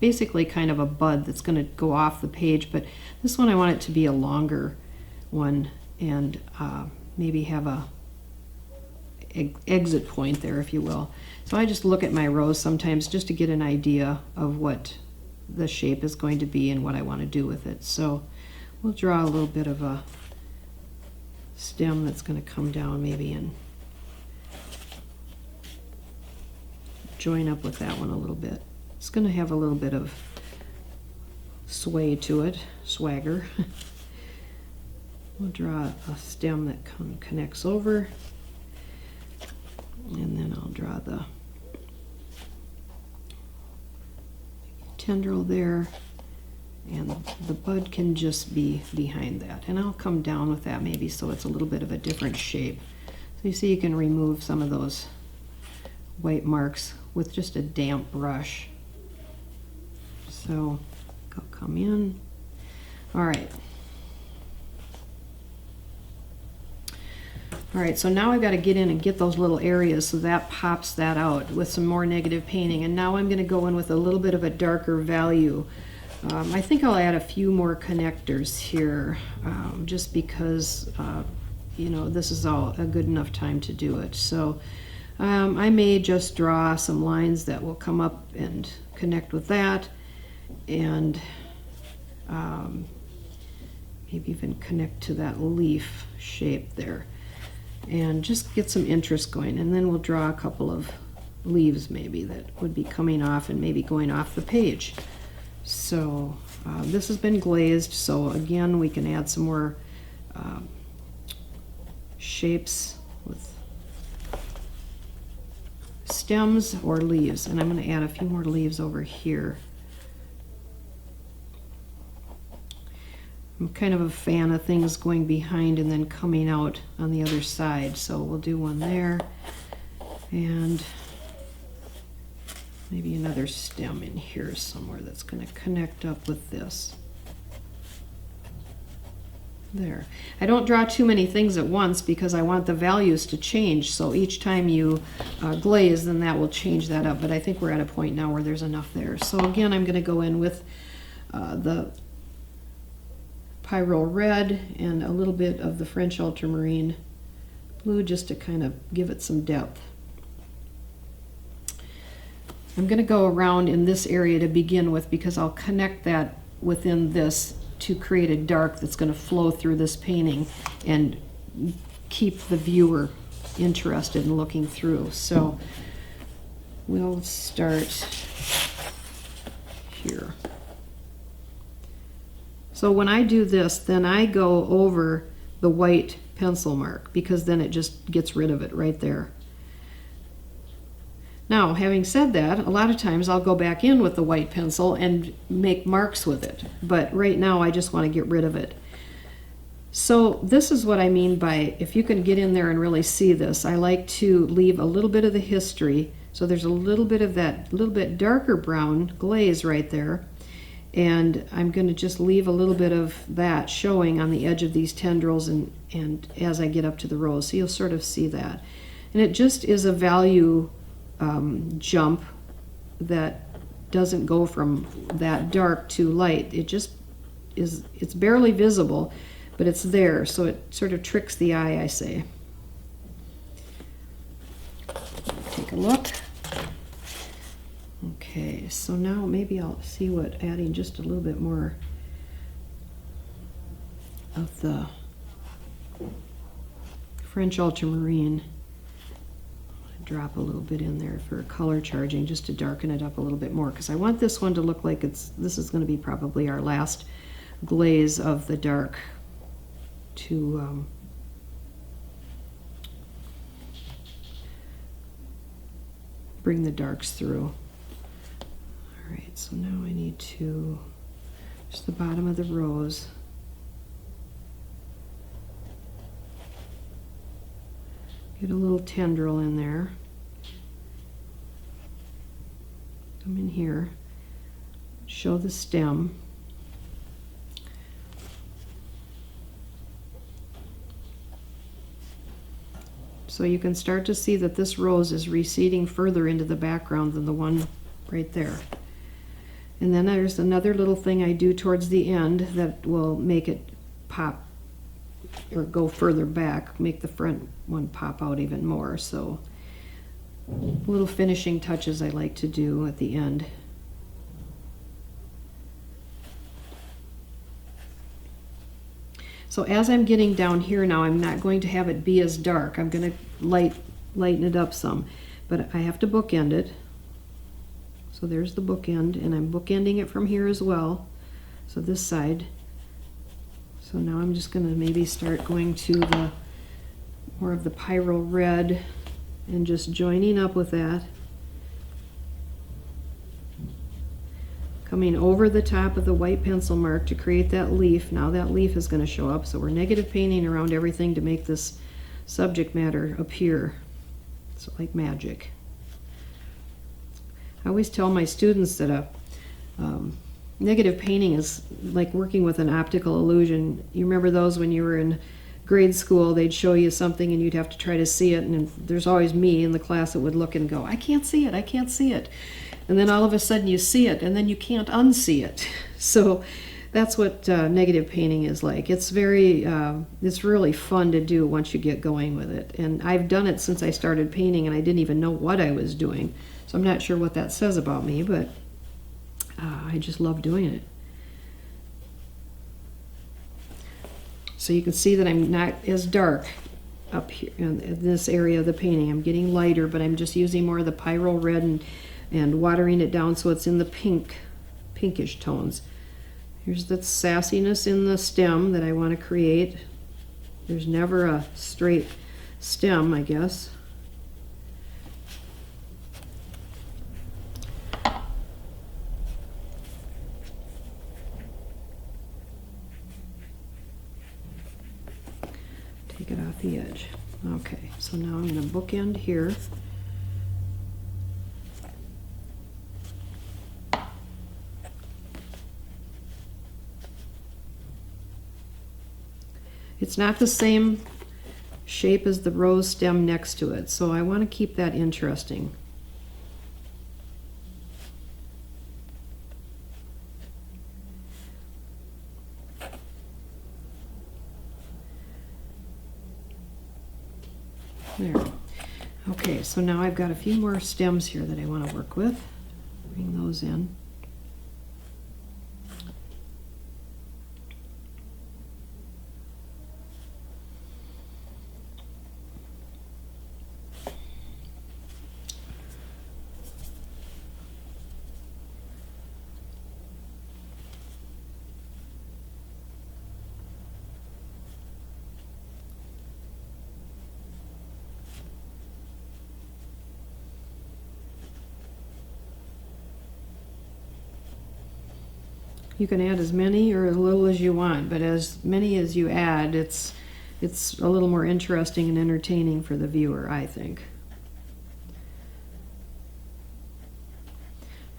basically kind of a bud that's going to go off the page, but this one I want it to be a longer one and maybe have a exit point there, if you will. So I just look at my rose sometimes just to get an idea of what the shape is going to be and what I want to do with it. So we'll draw a little bit of a stem that's going to come down maybe and join up with that one a little bit. It's going to have a little bit of sway to it, swagger. We'll draw a stem that connects over, and then I'll draw the tendril there, and the bud can just be behind that, and I'll come down with that maybe so it's a little bit of a different shape. So you see you can remove some of those white marks with just a damp brush. So I'll come in. All right, All right, so now I've got to get in and get those little areas, so that pops that out with some more negative painting. And now I'm going to go in with a little bit of a darker value. I think I'll add a few more connectors here, just because, you know, this is all a good enough time to do it. So I may just draw some lines that will come up and connect with that, and maybe even connect to that leaf shape there, and just get some interest going. And then we'll draw a couple of leaves maybe that would be coming off and maybe going off the page. So this has been glazed, so again we can add some more shapes with stems or leaves, and I'm going to add a few more leaves over here. I'm kind of a fan of things going behind and then coming out on the other side, so we'll do one there, and maybe another stem in here somewhere that's going to connect up with this. There. I don't draw too many things at once because I want the values to change, so each time you glaze, then that will change that up, but I think we're at a point now where there's enough there. So again, I'm going to go in with the Pyrrol Red and a little bit of the French Ultramarine blue just to kind of give it some depth. I'm going to go around in this area to begin with because I'll connect that within this to create a dark that's going to flow through this painting and keep the viewer interested in looking through. So we'll start here. So when I do this, then I go over the white pencil mark because then it just gets rid of it right there. Now, having said that, a lot of times I'll go back in with the white pencil and make marks with it, but right now I just want to get rid of it. So this is what I mean by, if you can get in there and really see this, I like to leave a little bit of the history, so there's a little bit of that little bit darker brown glaze right there, and I'm going to just leave a little bit of that showing on the edge of these tendrils and as I get up to the rose, so you'll sort of see that. And it just is a value jump that doesn't go from that dark to light. It just is, it's barely visible, but it's there, so it sort of tricks the eye, I say. Take a look. Okay, so now maybe I'll see what adding just a little bit more of the French Ultramarine. Drop a little bit in there for color charging just to darken it up a little bit more, because I want this one to look like this is going to be probably our last glaze of the dark to bring the darks through. Alright, so now I need to just the bottom of the rose. Get a little tendril in there. Come in here. Show the stem. So you can start to see that this rose is receding further into the background than the one right there. And then there's another little thing I do towards the end that will make it pop or go further back, make the front one pop out even more. So little finishing touches I like to do at the end. So as I'm getting down here now, I'm not going to have it be as dark. I'm going to lighten it up some, but I have to bookend it. So there's the bookend, and I'm bookending it from here as well. So this side. So now I'm just going to maybe start going to the more of the Pyrrol Red and just joining up with that. Coming over the top of the white pencil mark to create that leaf. Now that leaf is going to show up, so we're negative painting around everything to make this subject matter appear. It's like magic. I always tell my students that negative painting is like working with an optical illusion. You remember those when you were in grade school, they'd show you something and you'd have to try to see it, and there's always me in the class that would look and go, I can't see it, I can't see it. And then all of a sudden you see it, and then you can't unsee it. So that's what negative painting is like. It's really fun to do once you get going with it. And I've done it since I started painting, and I didn't even know what I was doing. So I'm not sure what that says about me, but I just love doing it. So you can see that I'm not as dark up here in this area of the painting. I'm getting lighter, but I'm just using more of the Pyrrol Red and watering it down so it's in the pinkish tones. Here's the sassiness in the stem that I want to create. There's never a straight stem, I guess. Take it off the edge. Okay, so now I'm going to bookend here. It's not the same shape as the rose stem next to it, so I want to keep that interesting. There. Okay, so now I've got a few more stems here that I want to work with. Bring those in. You can add as many or as little as you want, but as many as you add, it's a little more interesting and entertaining for the viewer, I think.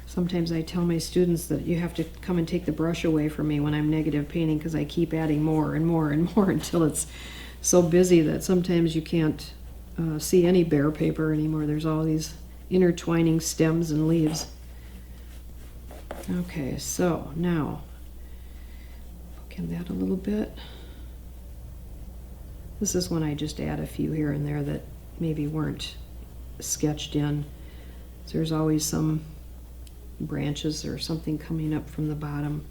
Sometimes I tell my students that you have to come and take the brush away from me when I'm negative painting, because I keep adding more and more and more until it's so busy that sometimes you can't see any bare paper anymore. There's all these intertwining stems and leaves. Okay, so now bookend that a little bit. This is when I just add a few here and there that maybe weren't sketched in. So there's always some branches or something coming up from the bottom.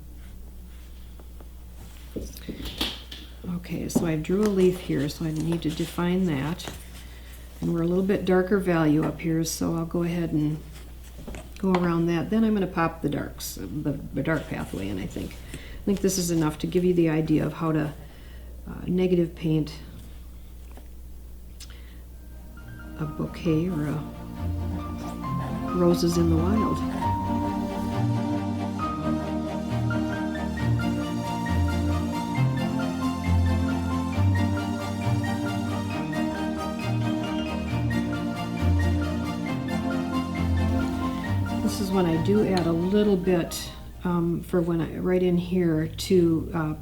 Okay, so I drew a leaf here, so I need to define that. And we're a little bit darker value up here, so I'll go ahead and go around that. Then I'm going to pop the darks, the dark pathway in, I think. I think this is enough to give you the idea of how to negative paint a bouquet or a roses in the wild. This is when I do add a little bit for when I right in here to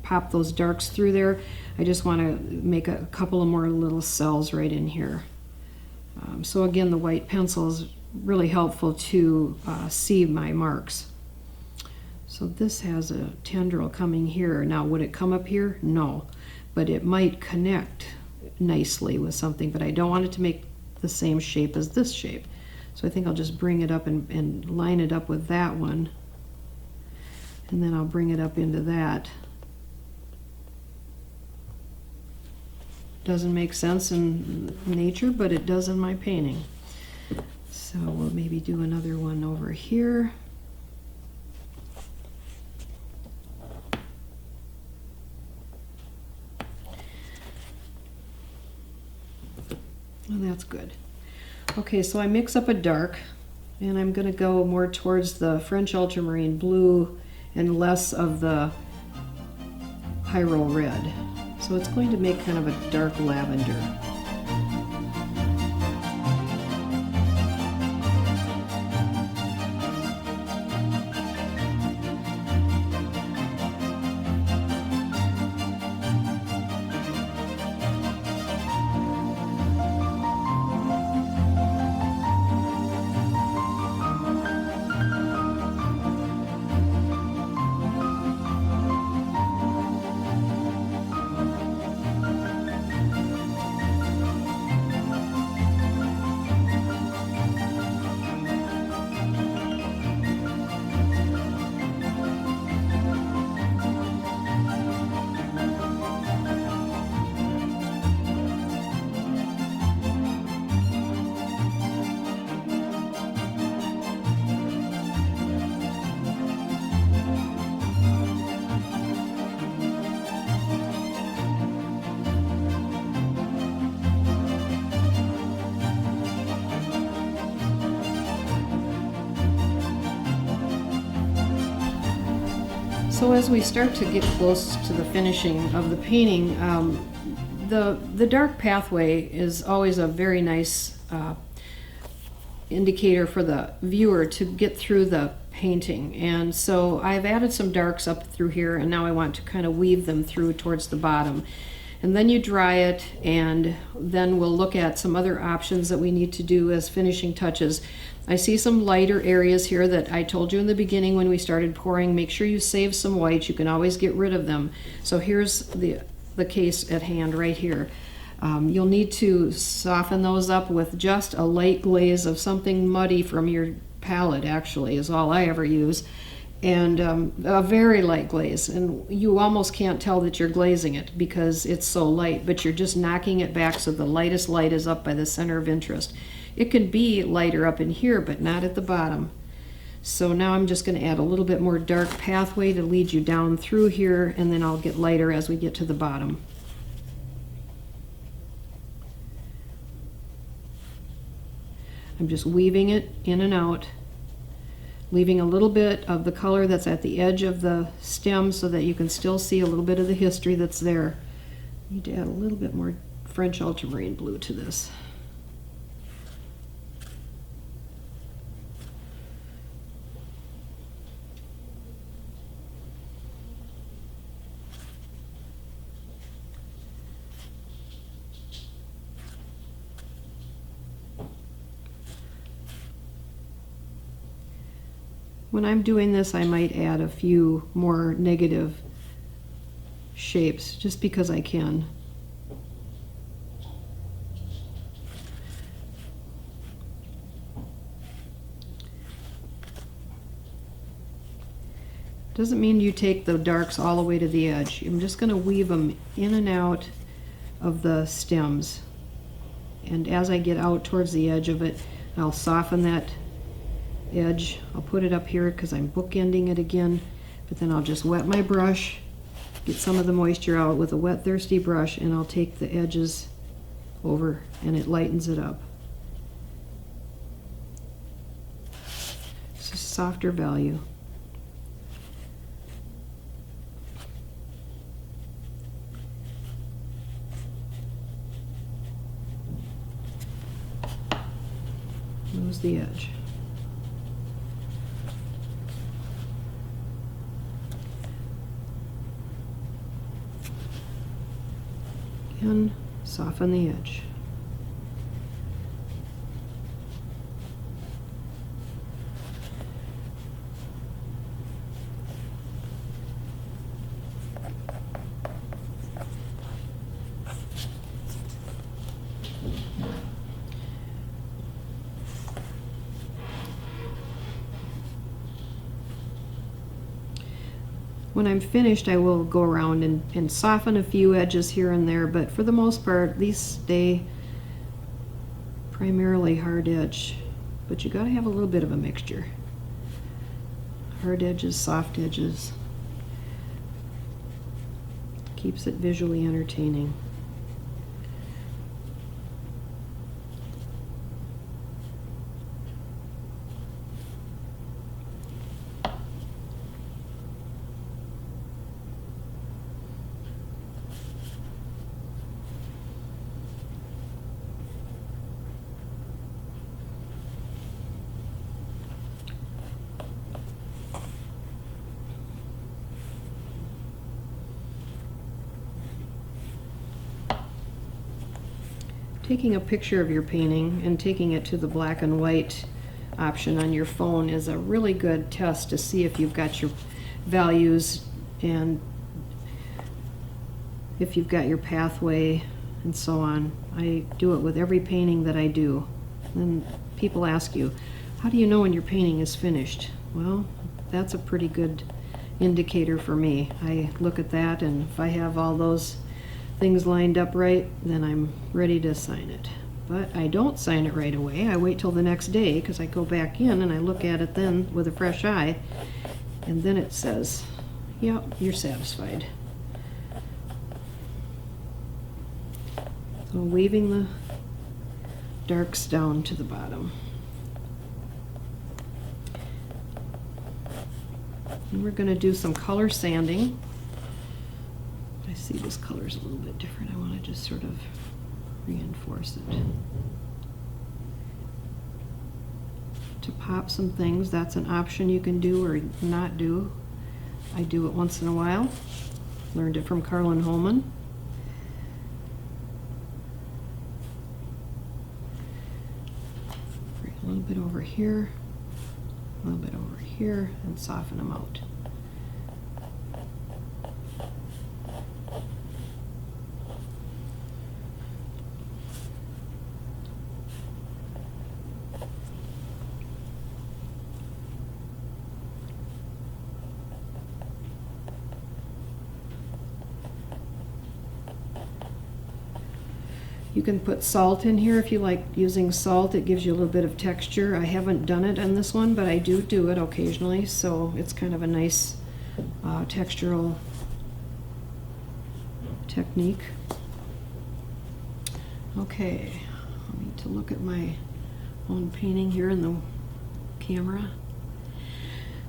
pop those darks through there. I just want to make a couple of more little cells right in here. So again, the white pencil is really helpful to see my marks. So this has a tendril coming here. Now, would it come up here? No, but it might connect nicely with something, but I don't want it to make the same shape as this shape. So I think I'll just bring it up and line it up with that one. And then I'll bring it up into that. Doesn't make sense in nature, but it does in my painting. So we'll maybe do another one over here. Oh, that's good. Okay, so I mix up a dark, and I'm going to go more towards the French Ultramarine blue and less of the Pyrrol Red. So it's going to make kind of a dark lavender. So as we start to get close to the finishing of the painting, the dark pathway is always a very nice indicator for the viewer to get through the painting. And so I've added some darks up through here, and now I want to kind of weave them through towards the bottom. And then you dry it, and then we'll look at some other options that we need to do as finishing touches. I see some lighter areas here that I told you in the beginning when we started pouring. Make sure you save some white. You can always get rid of them. So here's the case at hand right here. You'll need to soften those up with just a light glaze of something muddy from your palette, actually, is all I ever use. And a very light glaze. And you almost can't tell that you're glazing it because it's so light, but you're just knocking it back so the lightest light is up by the center of interest. It can be lighter up in here, but not at the bottom. So now I'm just going to add a little bit more dark pathway to lead you down through here, and then I'll get lighter as we get to the bottom. I'm just weaving it in and out, leaving a little bit of the color that's at the edge of the stem so that you can still see a little bit of the history that's there. I need to add a little bit more French Ultramarine blue to this. When I'm doing this, I might add a few more negative shapes, just because I can. Doesn't mean you take the darks all the way to the edge. I'm just going to weave them in and out of the stems. And as I get out towards the edge of it, I'll soften that edge. I'll put it up here because I'm bookending it again, but then I'll just wet my brush, get some of the moisture out with a wet, thirsty brush, and I'll take the edges over and it lightens it up. It's a softer value. Lose the edge. And soften the edge. When I'm finished, I will go around and soften a few edges here and there, but for the most part, these stay primarily hard edge. But you gotta have a little bit of a mixture. Hard edges, soft edges. Keeps it visually entertaining. Taking a picture of your painting and taking it to the black and white option on your phone is a really good test to see if you've got your values and if you've got your pathway and so on. I do it with every painting that I do. And people ask you, how do you know when your painting is finished? Well, that's a pretty good indicator for me. I look at that, and if I have all those things lined up right, then I'm ready to sign it. But I don't sign it right away. I wait till the next day because I go back in and I look at it then with a fresh eye, and then it says, yep, you're satisfied. So weaving the darks down to the bottom. And we're going to do some color sanding. I see this color's a little bit different. I want to just sort of reinforce it. To pop some things, that's an option you can do or not do. I do it once in a while. Learned it from Carlin Holman. Bring a little bit over here, a little bit over here, and soften them out. You can put salt in here if you like using salt. It gives you a little bit of texture. I haven't done it on this one, but I do it occasionally, so it's kind of a nice textural technique. Okay, I need to look at my own painting here in the camera.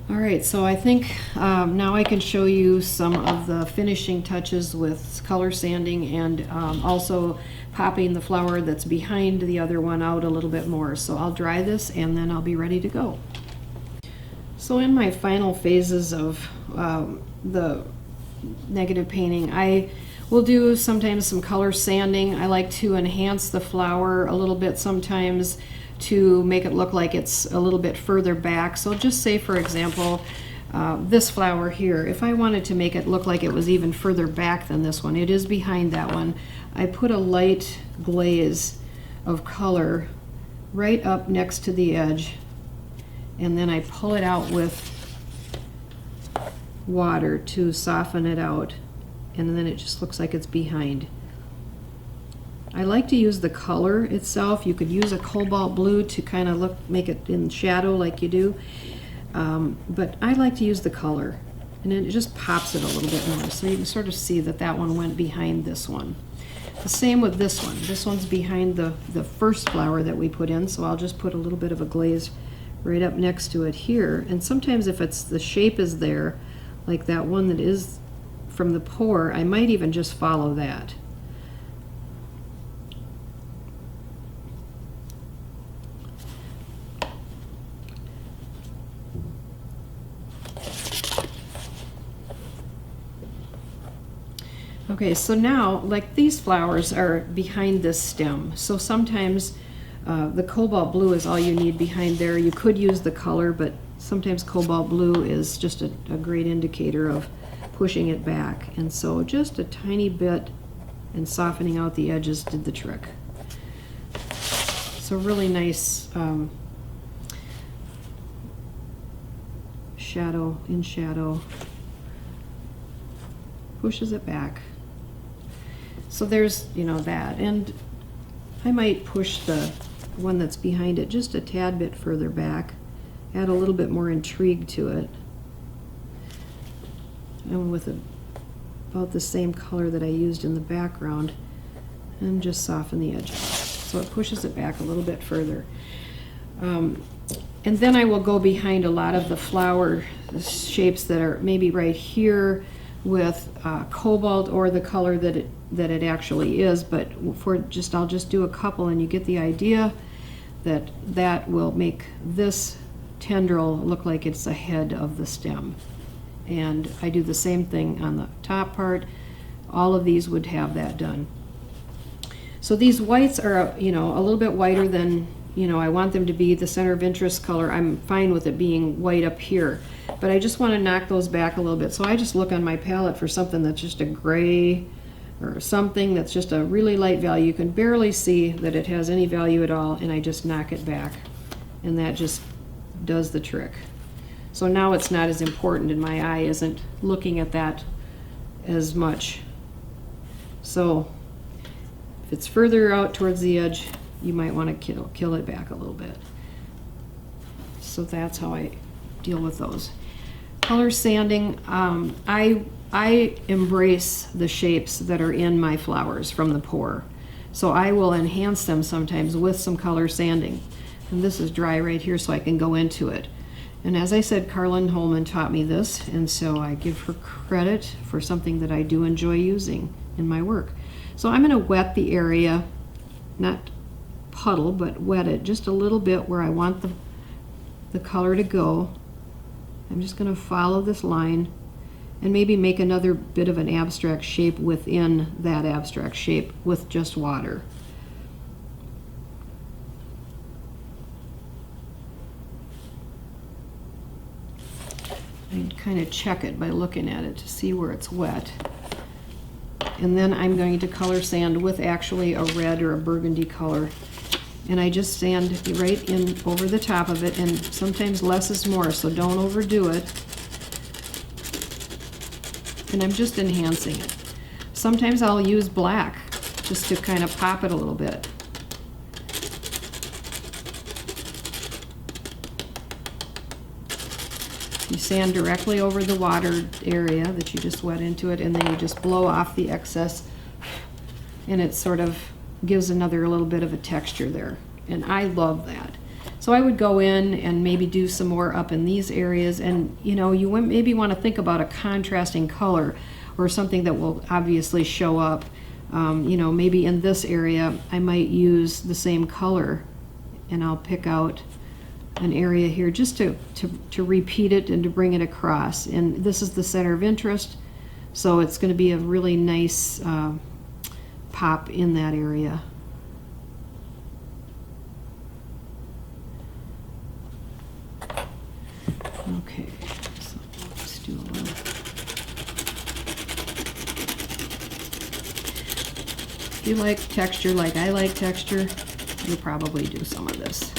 All right, so I think now I can show you some of the finishing touches with color sanding and also popping the flower that's behind the other one out a little bit more. So I'll dry this and then I'll be ready to go. So in my final phases of the negative painting, I will do sometimes some color sanding. I like to enhance the flower a little bit sometimes to make it look like it's a little bit further back. So just say, for example, this flower here, if I wanted to make it look like it was even further back than this one, it is behind that one, I put a light glaze of color right up next to the edge, and then I pull it out with water to soften it out, and then it just looks like it's behind. I like to use the color itself. You could use a cobalt blue to kind of make it in shadow like you do, but I like to use the color, and it just pops it a little bit more, so you can sort of see that that one went behind this one. The same with this one. This one's behind the first flower that we put in, so I'll just put a little bit of a glaze right up next to it here. And sometimes if it's the shape is there, like that one that is from the pour, I might even just follow that. Okay, so now, like these flowers are behind this stem, so sometimes the cobalt blue is all you need behind there. You could use the color, but sometimes cobalt blue is just a great indicator of pushing it back. And so just a tiny bit and softening out the edges did the trick. So really nice shadow in shadow. Pushes it back. So there's, you know, that. And I might push the one that's behind it just a tad bit further back, add a little bit more intrigue to it. And with about the same color that I used in the background, and just soften the edges. So it pushes it back a little bit further. And then I will go behind a lot of the flower shapes that are maybe right here with cobalt or the color that it actually is, but I'll just do a couple, and you get the idea that that will make this tendril look like it's the head of the stem. And I do the same thing on the top part. All of these would have that done. So these whites are, you know, a little bit whiter than, you know, I want them to be the center of interest color. I'm fine with it being white up here, but I just want to knock those back a little bit. So I just look on my palette for something that's just a gray or something that's just a really light value. You can barely see that it has any value at all, and I just knock it back, and that just does the trick. So now it's not as important, and my eye isn't looking at that as much. So if it's further out towards the edge, you might want to kill it back a little bit. So that's how I deal with those. Color sanding, I embrace the shapes that are in my flowers from the pour. So I will enhance them sometimes with some color sanding. And this is dry right here, so I can go into it. And as I said, Carlin Holman taught me this, and so I give her credit for something that I do enjoy using in my work. So I'm going to wet the area, not puddle, but wet it just a little bit where I want the color to go. I'm just going to follow this line and maybe make another bit of an abstract shape within that abstract shape with just water. I kind of check it by looking at it to see where it's wet. And then I'm going to color sand with actually a red or a burgundy color. And I just sand right in over the top of it, and sometimes less is more, so don't overdo it. And I'm just enhancing it. Sometimes I'll use black just to kind of pop it a little bit. You sand directly over the water area that you just wet into it, and then you just blow off the excess, and it sort of gives another little bit of a texture there, and I love that. So I would go in and maybe do some more up in these areas, and you know, you maybe want to think about a contrasting color or something that will obviously show up. You know, maybe in this area I might use the same color, and I'll pick out an area here just to repeat it and to bring it across. And this is the center of interest, so it's going to be a really nice pop in that area. Okay, so let's do a little. If you like texture like I like texture, you'll probably do some of this.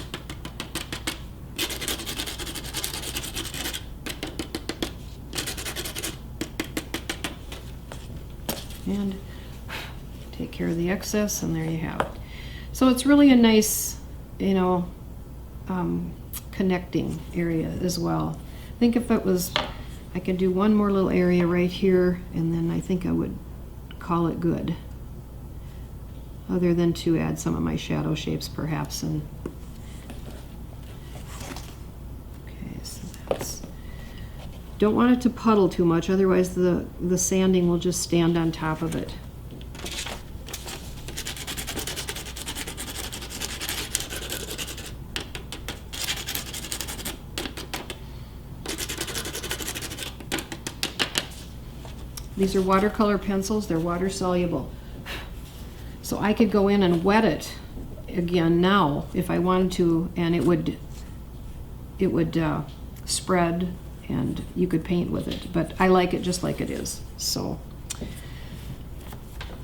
And take care of the excess, and there you have it. So it's really a nice, you know, connecting area as well. I think if it was, I could do one more little area right here, and then I think I would call it good. Other than to add some of my shadow shapes perhaps. And okay, so that's, don't want it to puddle too much, otherwise the sanding will just stand on top of it. These are watercolor pencils, they're water soluble. So I could go in and wet it again now if I wanted to, and it would spread, and you could paint with it. But I like it just like it is. So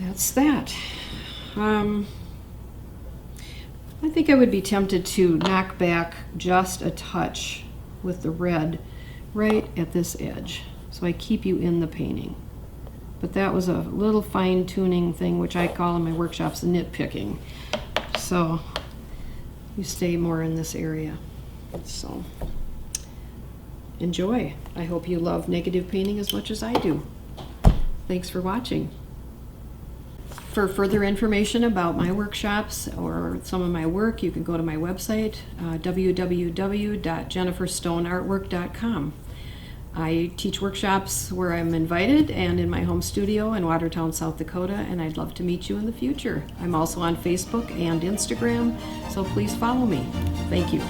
that's that. I think I would be tempted to knock back just a touch with the red right at this edge, so I keep you in the painting. But that was a little fine-tuning thing, which I call in my workshops nitpicking. So you stay more in this area. So enjoy. I hope you love negative painting as much as I do. Thanks for watching. For further information about my workshops or some of my work, you can go to my website, www.jenniferstoneartwork.com. I teach workshops where I'm invited and in my home studio in Watertown, South Dakota, and I'd love to meet you in the future. I'm also on Facebook and Instagram, so please follow me. Thank you.